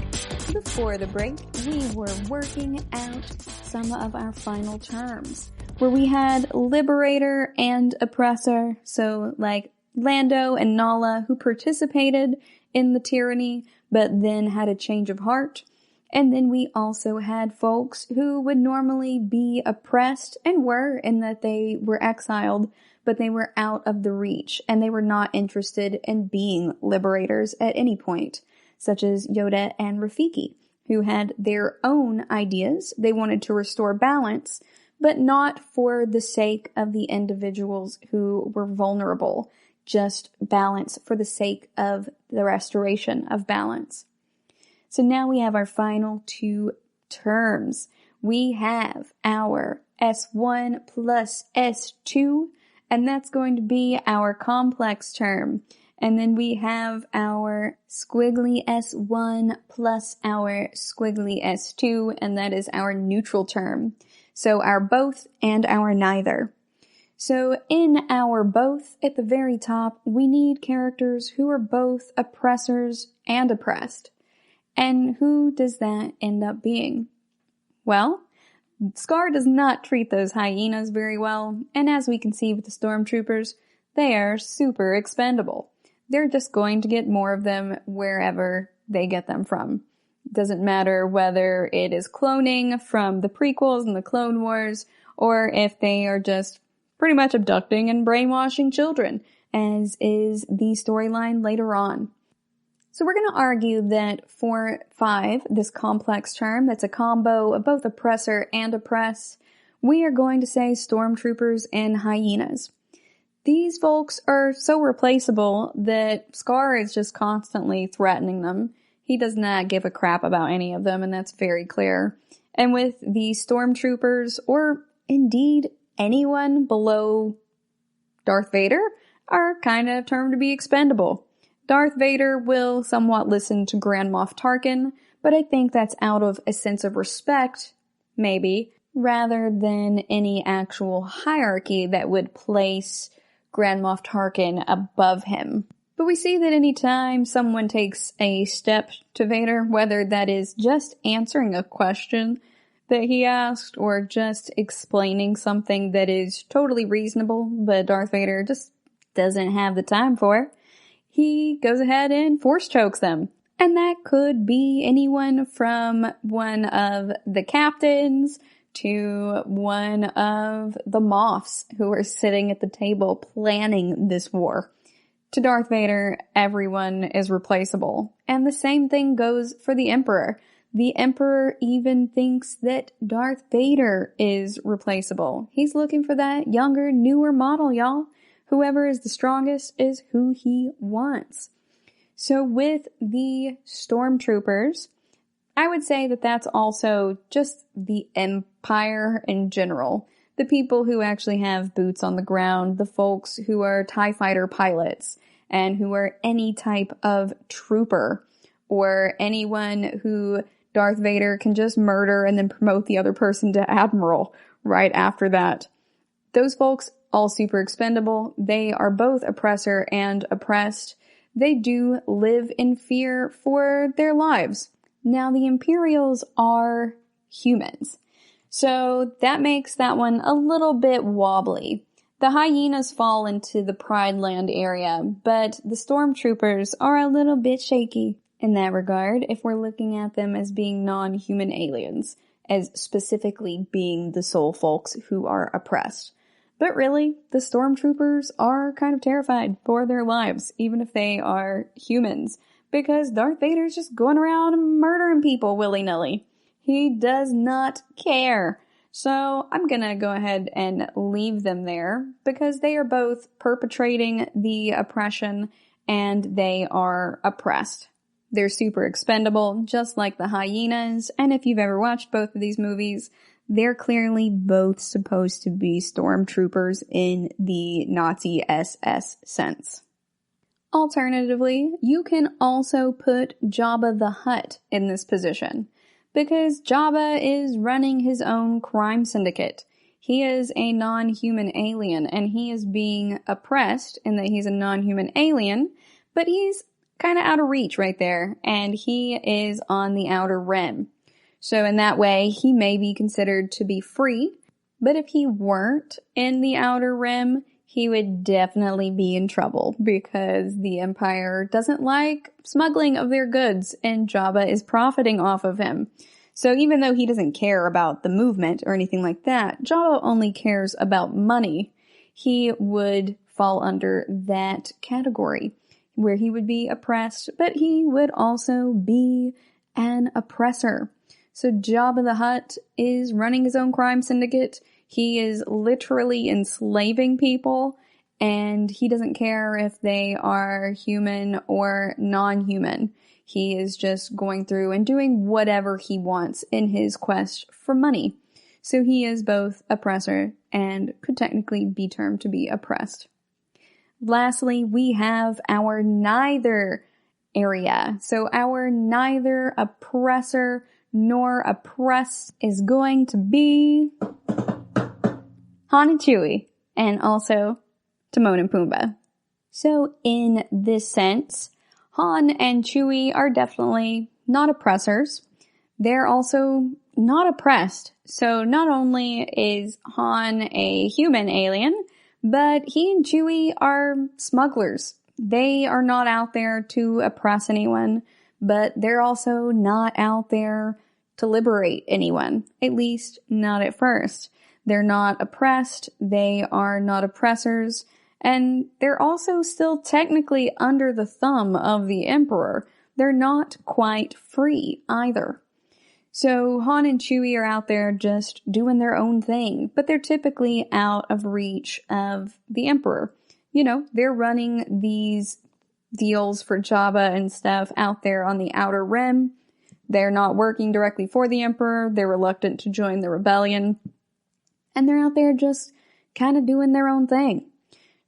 Before the break, we were working out some of our final terms, where we had liberator and oppressor, so like Lando and Nala, who participated in the tyranny, but then had a change of heart. And then we also had folks who would normally be oppressed, and were, in that they were exiled, but they were out of the reach, and they were not interested in being liberators at any point, such as Yoda and Rafiki, who had their own ideas. They wanted to restore balance, but not for the sake of the individuals who were vulnerable, just balance for the sake of the restoration of balance. So now we have our final two terms. We have our S1 plus S2, and that's going to be our complex term. And then we have our squiggly S1 plus our squiggly S2, and that is our neutral term. So our both and our neither. So in our both, at the very top, we need characters who are both oppressors and oppressed. And who does that end up being? Well, Scar does not treat those hyenas very well, and as we can see with the stormtroopers, they are super expendable. They're just going to get more of them wherever they get them from. Doesn't matter whether it is cloning from the prequels and the Clone Wars, or if they are just pretty much abducting and brainwashing children, as is the storyline later on. So we're going to argue that for 5, this complex term that's a combo of both oppressor and oppress, we are going to say stormtroopers and hyenas. These folks are so replaceable that Scar is just constantly threatening them. He does not give a crap about any of them, and that's very clear. And with the stormtroopers, or indeed anyone below Darth Vader, are kind of termed to be expendable. Darth Vader will somewhat listen to Grand Moff Tarkin, but I think that's out of a sense of respect, maybe, rather than any actual hierarchy that would place Grand Moff Tarkin above him. But we see that any time someone takes a step to Vader, whether that is just answering a question that he asked or just explaining something that is totally reasonable, but Darth Vader just doesn't have the time for, he goes ahead and force chokes them. And that could be anyone from one of the captains to one of the Moffs who are sitting at the table planning this war. To Darth Vader, everyone is replaceable. And the same thing goes for the Emperor. The Emperor even thinks that Darth Vader is replaceable. He's looking for that younger, newer model, y'all. Whoever is the strongest is who he wants. So with the stormtroopers, I would say that that's also just the Empire in general. The people who actually have boots on the ground, the folks who are TIE fighter pilots, and who are any type of trooper, or anyone who Darth Vader can just murder and then promote the other person to Admiral right after that. Those folks, all super expendable. They are both oppressor and oppressed. They do live in fear for their lives. Now, the Imperials are humans. So that makes that one a little bit wobbly. The hyenas fall into the Pride Land area, but the stormtroopers are a little bit shaky in that regard if we're looking at them as being non-human aliens, as specifically being the soul folks who are oppressed. But really, the stormtroopers are kind of terrified for their lives, even if they are humans, because Darth Vader's just going around and murdering people willy-nilly. He does not care. So I'm gonna go ahead and leave them there because they are both perpetrating the oppression and they are oppressed. They're super expendable, just like the hyenas, and if you've ever watched both of these movies, they're clearly both supposed to be stormtroopers in the Nazi SS sense. Alternatively, you can also put Jabba the Hutt in this position, because Jabba is running his own crime syndicate. He is a non-human alien, and he is being oppressed in that he's a non-human alien, but he's kind of out of reach right there, and he is on the outer rim. So in that way, he may be considered to be free, but if he weren't in the outer rim, he would definitely be in trouble because the Empire doesn't like smuggling of their goods and Jabba is profiting off of him. So even though he doesn't care about the movement or anything like that, Jabba only cares about money. He would fall under that category where he would be oppressed, but he would also be an oppressor. So Jabba the Hutt is running his own crime syndicate. He is literally enslaving people, and he doesn't care if they are human or non-human. He is just going through and doing whatever he wants in his quest for money. So he is both oppressor and could technically be termed to be oppressed. Lastly, we have our neither area. So our neither oppressor nor oppressed is going to be Han and Chewie, and also Timon and Pumbaa. So in this sense, Han and Chewie are definitely not oppressors. They're also not oppressed. So not only is Han a human alien, but he and Chewie are smugglers. They are not out there to oppress anyone, but they're also not out there to liberate anyone, at least not at first. They're not oppressed, they are not oppressors, and they're also still technically under the thumb of the Emperor. They're not quite free either. So Han and Chewie are out there just doing their own thing, but they're typically out of reach of the Emperor. You know, they're running these deals for Jabba and stuff out there on the Outer Rim. They're not working directly for the Emperor. They're reluctant to join the rebellion. And they're out there just kind of doing their own thing.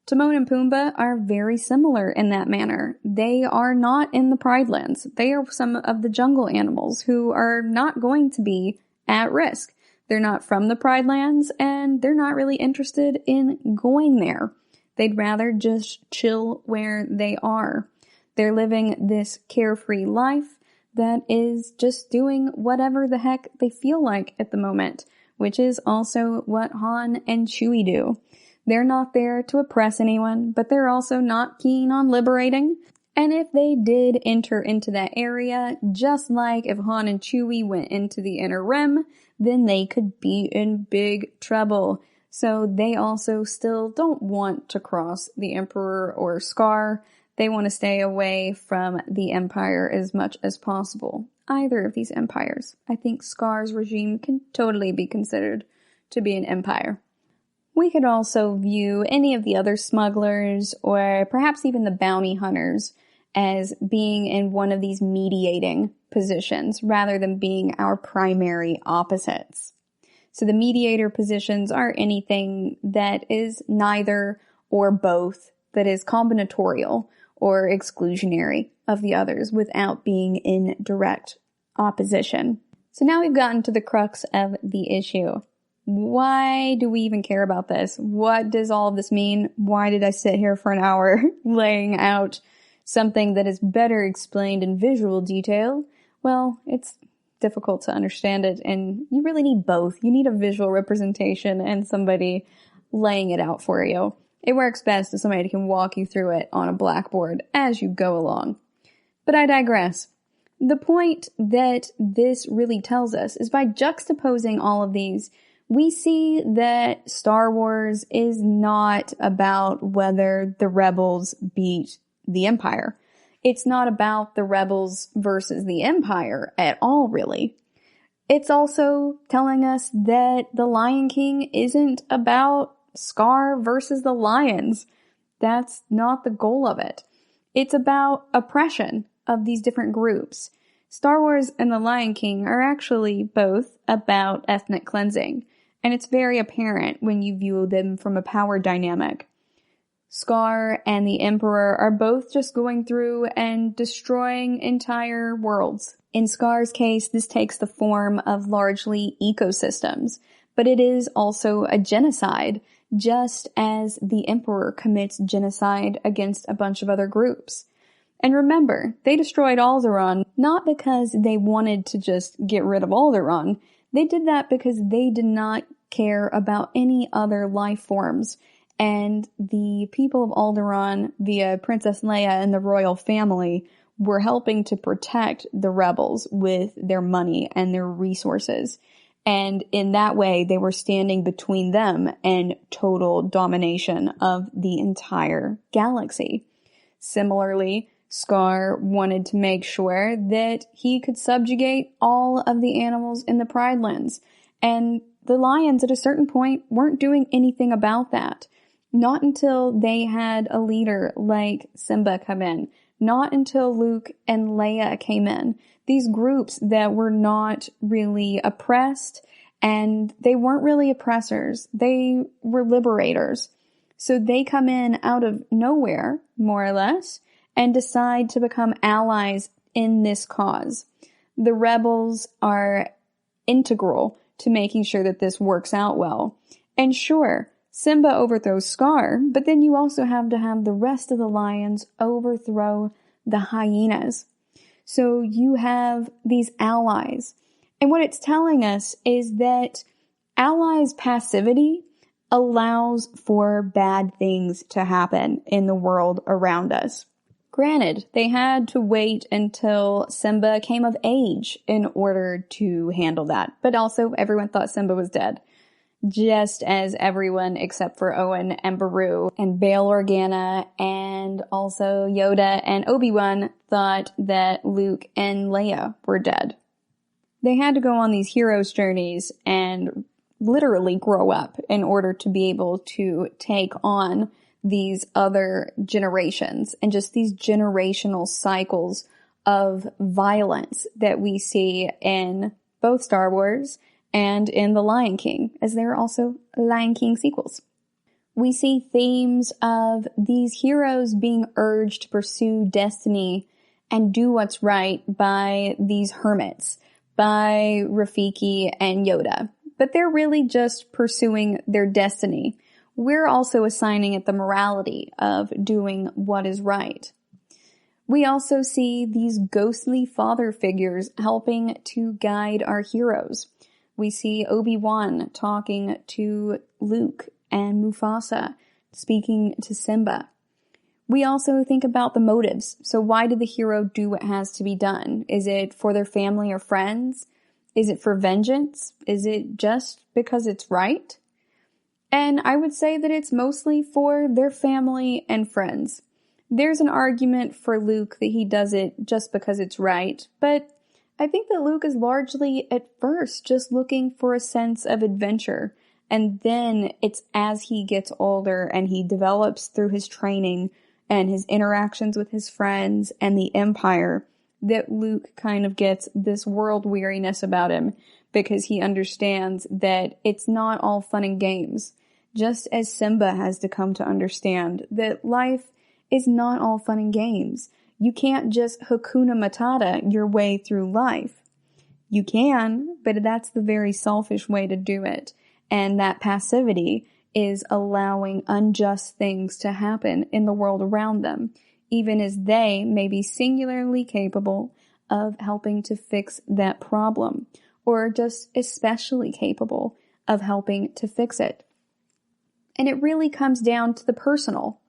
Timon and Pumbaa are very similar in that manner. They are not in the Pride Lands. They are some of the jungle animals who are not going to be at risk. They're not from the Pride Lands, and they're not really interested in going there. They'd rather just chill where they are. They're living this carefree life that is just doing whatever the heck they feel like at the moment, which is also what Han and Chewie do. They're not there to oppress anyone, but they're also not keen on liberating, And if they did enter into that area, just like if Han and Chewie went into the Inner Rim, then they could be in big trouble. So they also still don't want to cross the Emperor or Scar. They want to stay away from the Empire as much as possible. Either of these empires. I think Scar's regime can totally be considered to be an empire. We could also view any of the other smugglers, or perhaps even the bounty hunters, as being in one of these mediating positions rather than being our primary opposites. So the mediator positions are anything that is neither or both, that is combinatorial or exclusionary of the others without being in direct opposition. So now we've gotten to the crux of the issue. Why do we even care about this? What does all of this mean? Why did I sit here for an hour laying out something that is better explained in visual detail? Well, it's difficult to understand it, and you really need both. You need a visual representation and somebody laying it out for you. It works best if somebody can walk you through it on a blackboard as you go along. But I digress. The point that this really tells us is by juxtaposing all of these, we see that Star Wars is not about whether the rebels beat the Empire. It's not about the rebels versus the Empire at all, really. It's also telling us that The Lion King isn't about Scar versus the lions. That's not the goal of it. It's about oppression of these different groups. Star Wars and The Lion King are actually both about ethnic cleansing, and it's very apparent when you view them from a power dynamic. Scar and the Emperor are both just going through and destroying entire worlds. In Scar's case, this takes the form of largely ecosystems, but it is also a genocide, just as the Emperor commits genocide against a bunch of other groups. And remember, they destroyed Alderaan not because they wanted to just get rid of Alderaan. They did that because they did not care about any other life forms. And the people of Alderaan, via Princess Leia and the royal family, were helping to protect the rebels with their money and their resources. And in that way, they were standing between them and total domination of the entire galaxy. Similarly, Scar wanted to make sure that he could subjugate all of the animals in the Pride Lands. And the lions at a certain point weren't doing anything about that. Not until they had a leader like Simba come in. Not until Luke and Leia came in. These groups that were not really oppressed, and they weren't really oppressors. They were liberators. So they come in out of nowhere, more or less, and decide to become allies in this cause. The rebels are integral to making sure that this works out well. And sure, Simba overthrows Scar, but then you also have to have the rest of the lions overthrow the hyenas. So you have these allies. And what it's telling us is that allies' passivity allows for bad things to happen in the world around us. Granted, they had to wait until Simba came of age in order to handle that. But also, everyone thought Simba was dead. Just as everyone except for Owen and Beru and Bail Organa and also Yoda and Obi-Wan thought that Luke and Leia were dead. They had to go on these hero's journeys and literally grow up in order to be able to take on these other generations and just these generational cycles of violence that we see in both Star Wars and in The Lion King, as there are also Lion King sequels. We see themes of these heroes being urged to pursue destiny and do what's right by these hermits, by Rafiki and Yoda. But they're really just pursuing their destiny. We're also assigning it the morality of doing what is right. We also see these ghostly father figures helping to guide our heroes. We see Obi-Wan talking to Luke and Mufasa, speaking to Simba. We also think about the motives. So why did the hero do what has to be done? Is it for their family or friends? Is it for vengeance? Is it just because it's right? And I would say that it's mostly for their family and friends. There's an argument for Luke that he does it just because it's right, but I think that Luke is largely at first just looking for a sense of adventure. And then it's as he gets older and he develops through his training and his interactions with his friends and the Empire that Luke kind of gets this world weariness about him, because he understands that it's not all fun and games. Just as Simba has to come to understand that life is not all fun and games. You can't just Hakuna Matata your way through life. You can, but that's the very selfish way to do it. And that passivity is allowing unjust things to happen in the world around them, even as they may be singularly capable of helping to fix that problem, or just especially capable of helping to fix it. And it really comes down to the personal.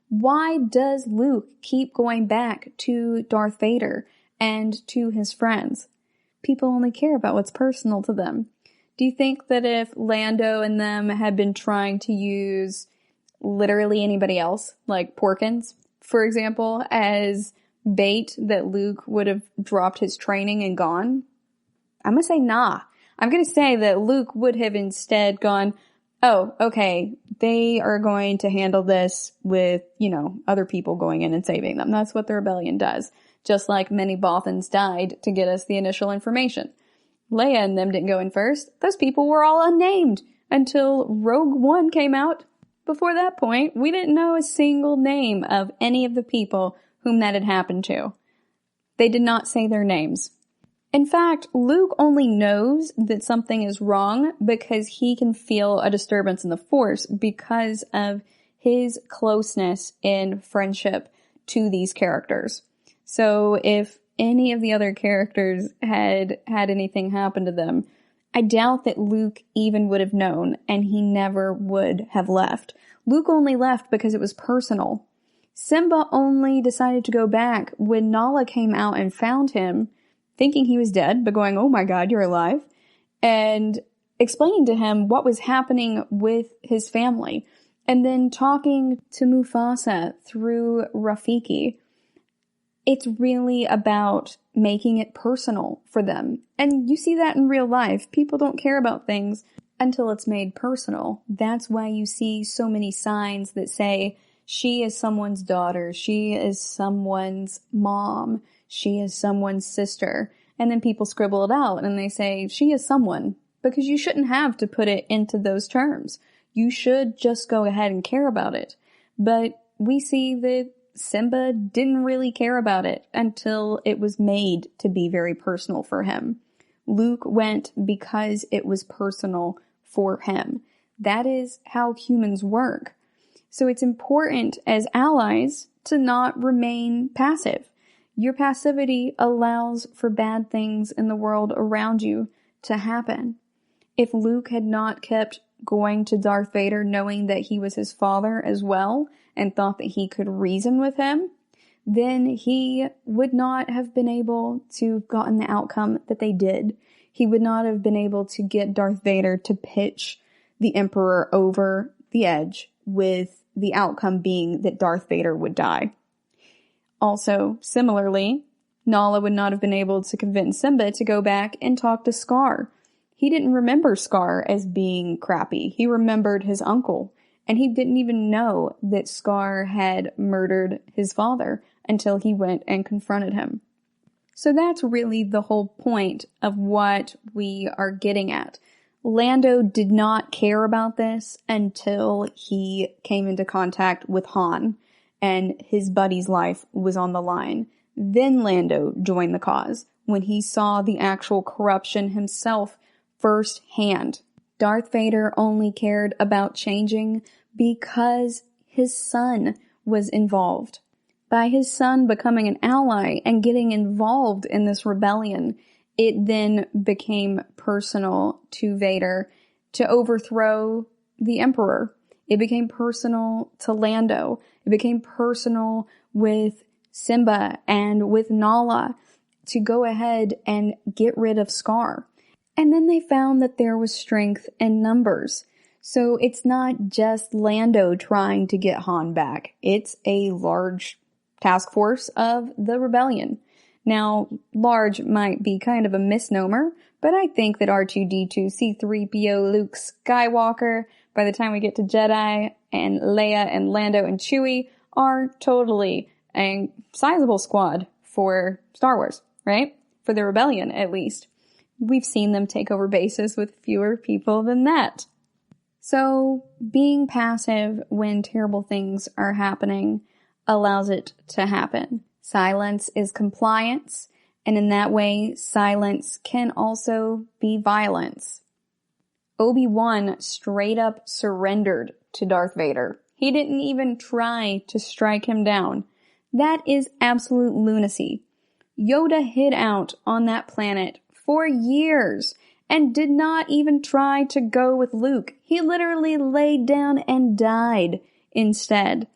Why does Luke keep going back to Darth Vader and to his friends? People only care about what's personal to them. Do you think that if Lando and them had been trying to use literally anybody else, like Porkins, for example, as bait, that Luke would have dropped his training and gone? I'm going to say nah. I'm going to say that Luke would have instead gone, oh, okay, they are going to handle this with, other people going in and saving them. That's what the rebellion does. Just like many Bothans died to get us the initial information. Leia and them didn't go in first. Those people were all unnamed until Rogue One came out. Before that point, we didn't know a single name of any of the people whom that had happened to. They did not say their names. In fact, Luke only knows that something is wrong because he can feel a disturbance in the Force because of his closeness in friendship to these characters. So if any of the other characters had anything happen to them, I doubt that Luke even would have known, and he never would have left. Luke only left because it was personal. Simba only decided to go back when Nala came out and found him, thinking he was dead, but going, oh my God, you're alive, and explaining to him what was happening with his family, and then talking to Mufasa through Rafiki. It's really about making it personal for them. And you see that in real life. People don't care about things until it's made personal. That's why you see so many signs that say, she is someone's daughter, she is someone's mom, she is someone's sister. And then people scribble it out and they say, she is someone. Because you shouldn't have to put it into those terms. You should just go ahead and care about it. But we see that Simba didn't really care about it until it was made to be very personal for him. Luke went because it was personal for him. That is how humans work. So it's important as allies to not remain passive. Your passivity allows for bad things in the world around you to happen. If Luke had not kept going to Darth Vader knowing that he was his father as well, and thought that he could reason with him, then he would not have been able to have gotten the outcome that they did. He would not have been able to get Darth Vader to pitch the Emperor over the edge, with the outcome being that Darth Vader would die. Also, similarly, Nala would not have been able to convince Simba to go back and talk to Scar. He didn't remember Scar as being crappy. He remembered his uncle. And he didn't even know that Scar had murdered his father until he went and confronted him. So that's really the whole point of what we are getting at. Lando did not care about this until he came into contact with Han and his buddy's life was on the line. Then Lando joined the cause when he saw the actual corruption himself firsthand. Darth Vader only cared about changing because his son was involved. By his son becoming an ally and getting involved in this rebellion, it then became personal to Vader to overthrow the Emperor. It became personal to Lando. It became personal with Simba and with Nala to go ahead and get rid of Scar. And then they found that there was strength in numbers. So it's not just Lando trying to get Han back. It's a large task force of the rebellion. Now, large might be kind of a misnomer, but I think that R2-D2, C-3PO, Luke Skywalker, by the time we get to Jedi, and Leia and Lando and Chewie are totally a sizable squad for Star Wars, right? For the rebellion, at least. We've seen them take over bases with fewer people than that. So, being passive when terrible things are happening allows it to happen. Silence is compliance, and in that way, silence can also be violence. Obi-Wan straight up surrendered to Darth Vader. He didn't even try to strike him down. That is absolute lunacy. Yoda hid out on that planet for years and did not even try to go with Luke. He literally laid down and died instead.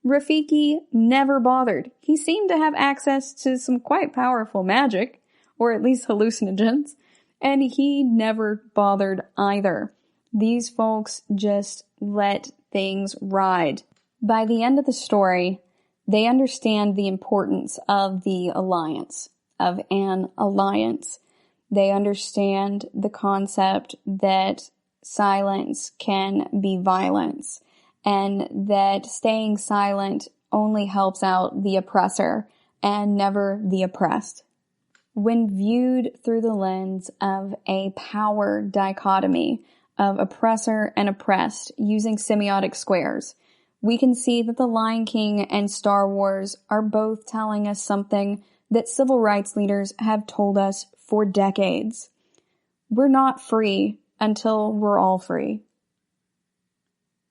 Rafiki never bothered. He seemed to have access to some quite powerful magic, or at least hallucinogens, and he never bothered either. These folks just let things ride. By the end of the story, they understand the importance of the alliance, of an alliance. They understand the concept that silence can be violence, and that staying silent only helps out the oppressor and never the oppressed. When viewed through the lens of a power dichotomy of oppressor and oppressed using semiotic squares, we can see that The Lion King and Star Wars are both telling us something that civil rights leaders have told us for decades. We're not free until we're all free.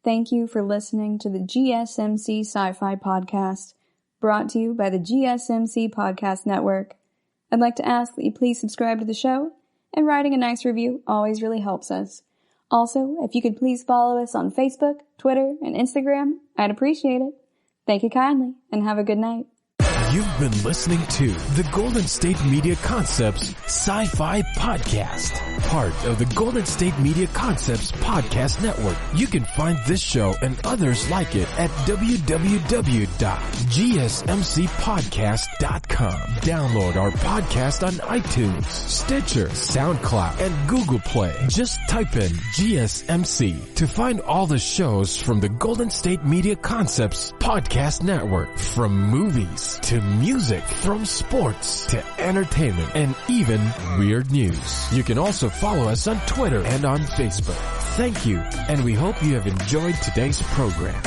Thank you for listening to the GSMC Sci-Fi Podcast, brought to you by the GSMC Podcast Network. I'd like to ask that you please subscribe to the show, and writing a nice review always really helps us. Also, if you could please follow us on Facebook, Twitter, and Instagram, I'd appreciate it. Thank you kindly, and have a good night. You've been listening to the Golden State Media Concepts Sci-Fi Podcast, part of the Golden State Media Concepts Podcast Network. You can find this show and others like it at www.gsmcpodcast.com. Download our podcast on iTunes, Stitcher, SoundCloud, and Google Play. Just type in GSMC to find all the shows from the Golden State Media Concepts Podcast Network, from movies to music, from sports to entertainment, and even weird news. You can also follow us on Twitter and on Facebook. Thank you, and we hope you have enjoyed today's program.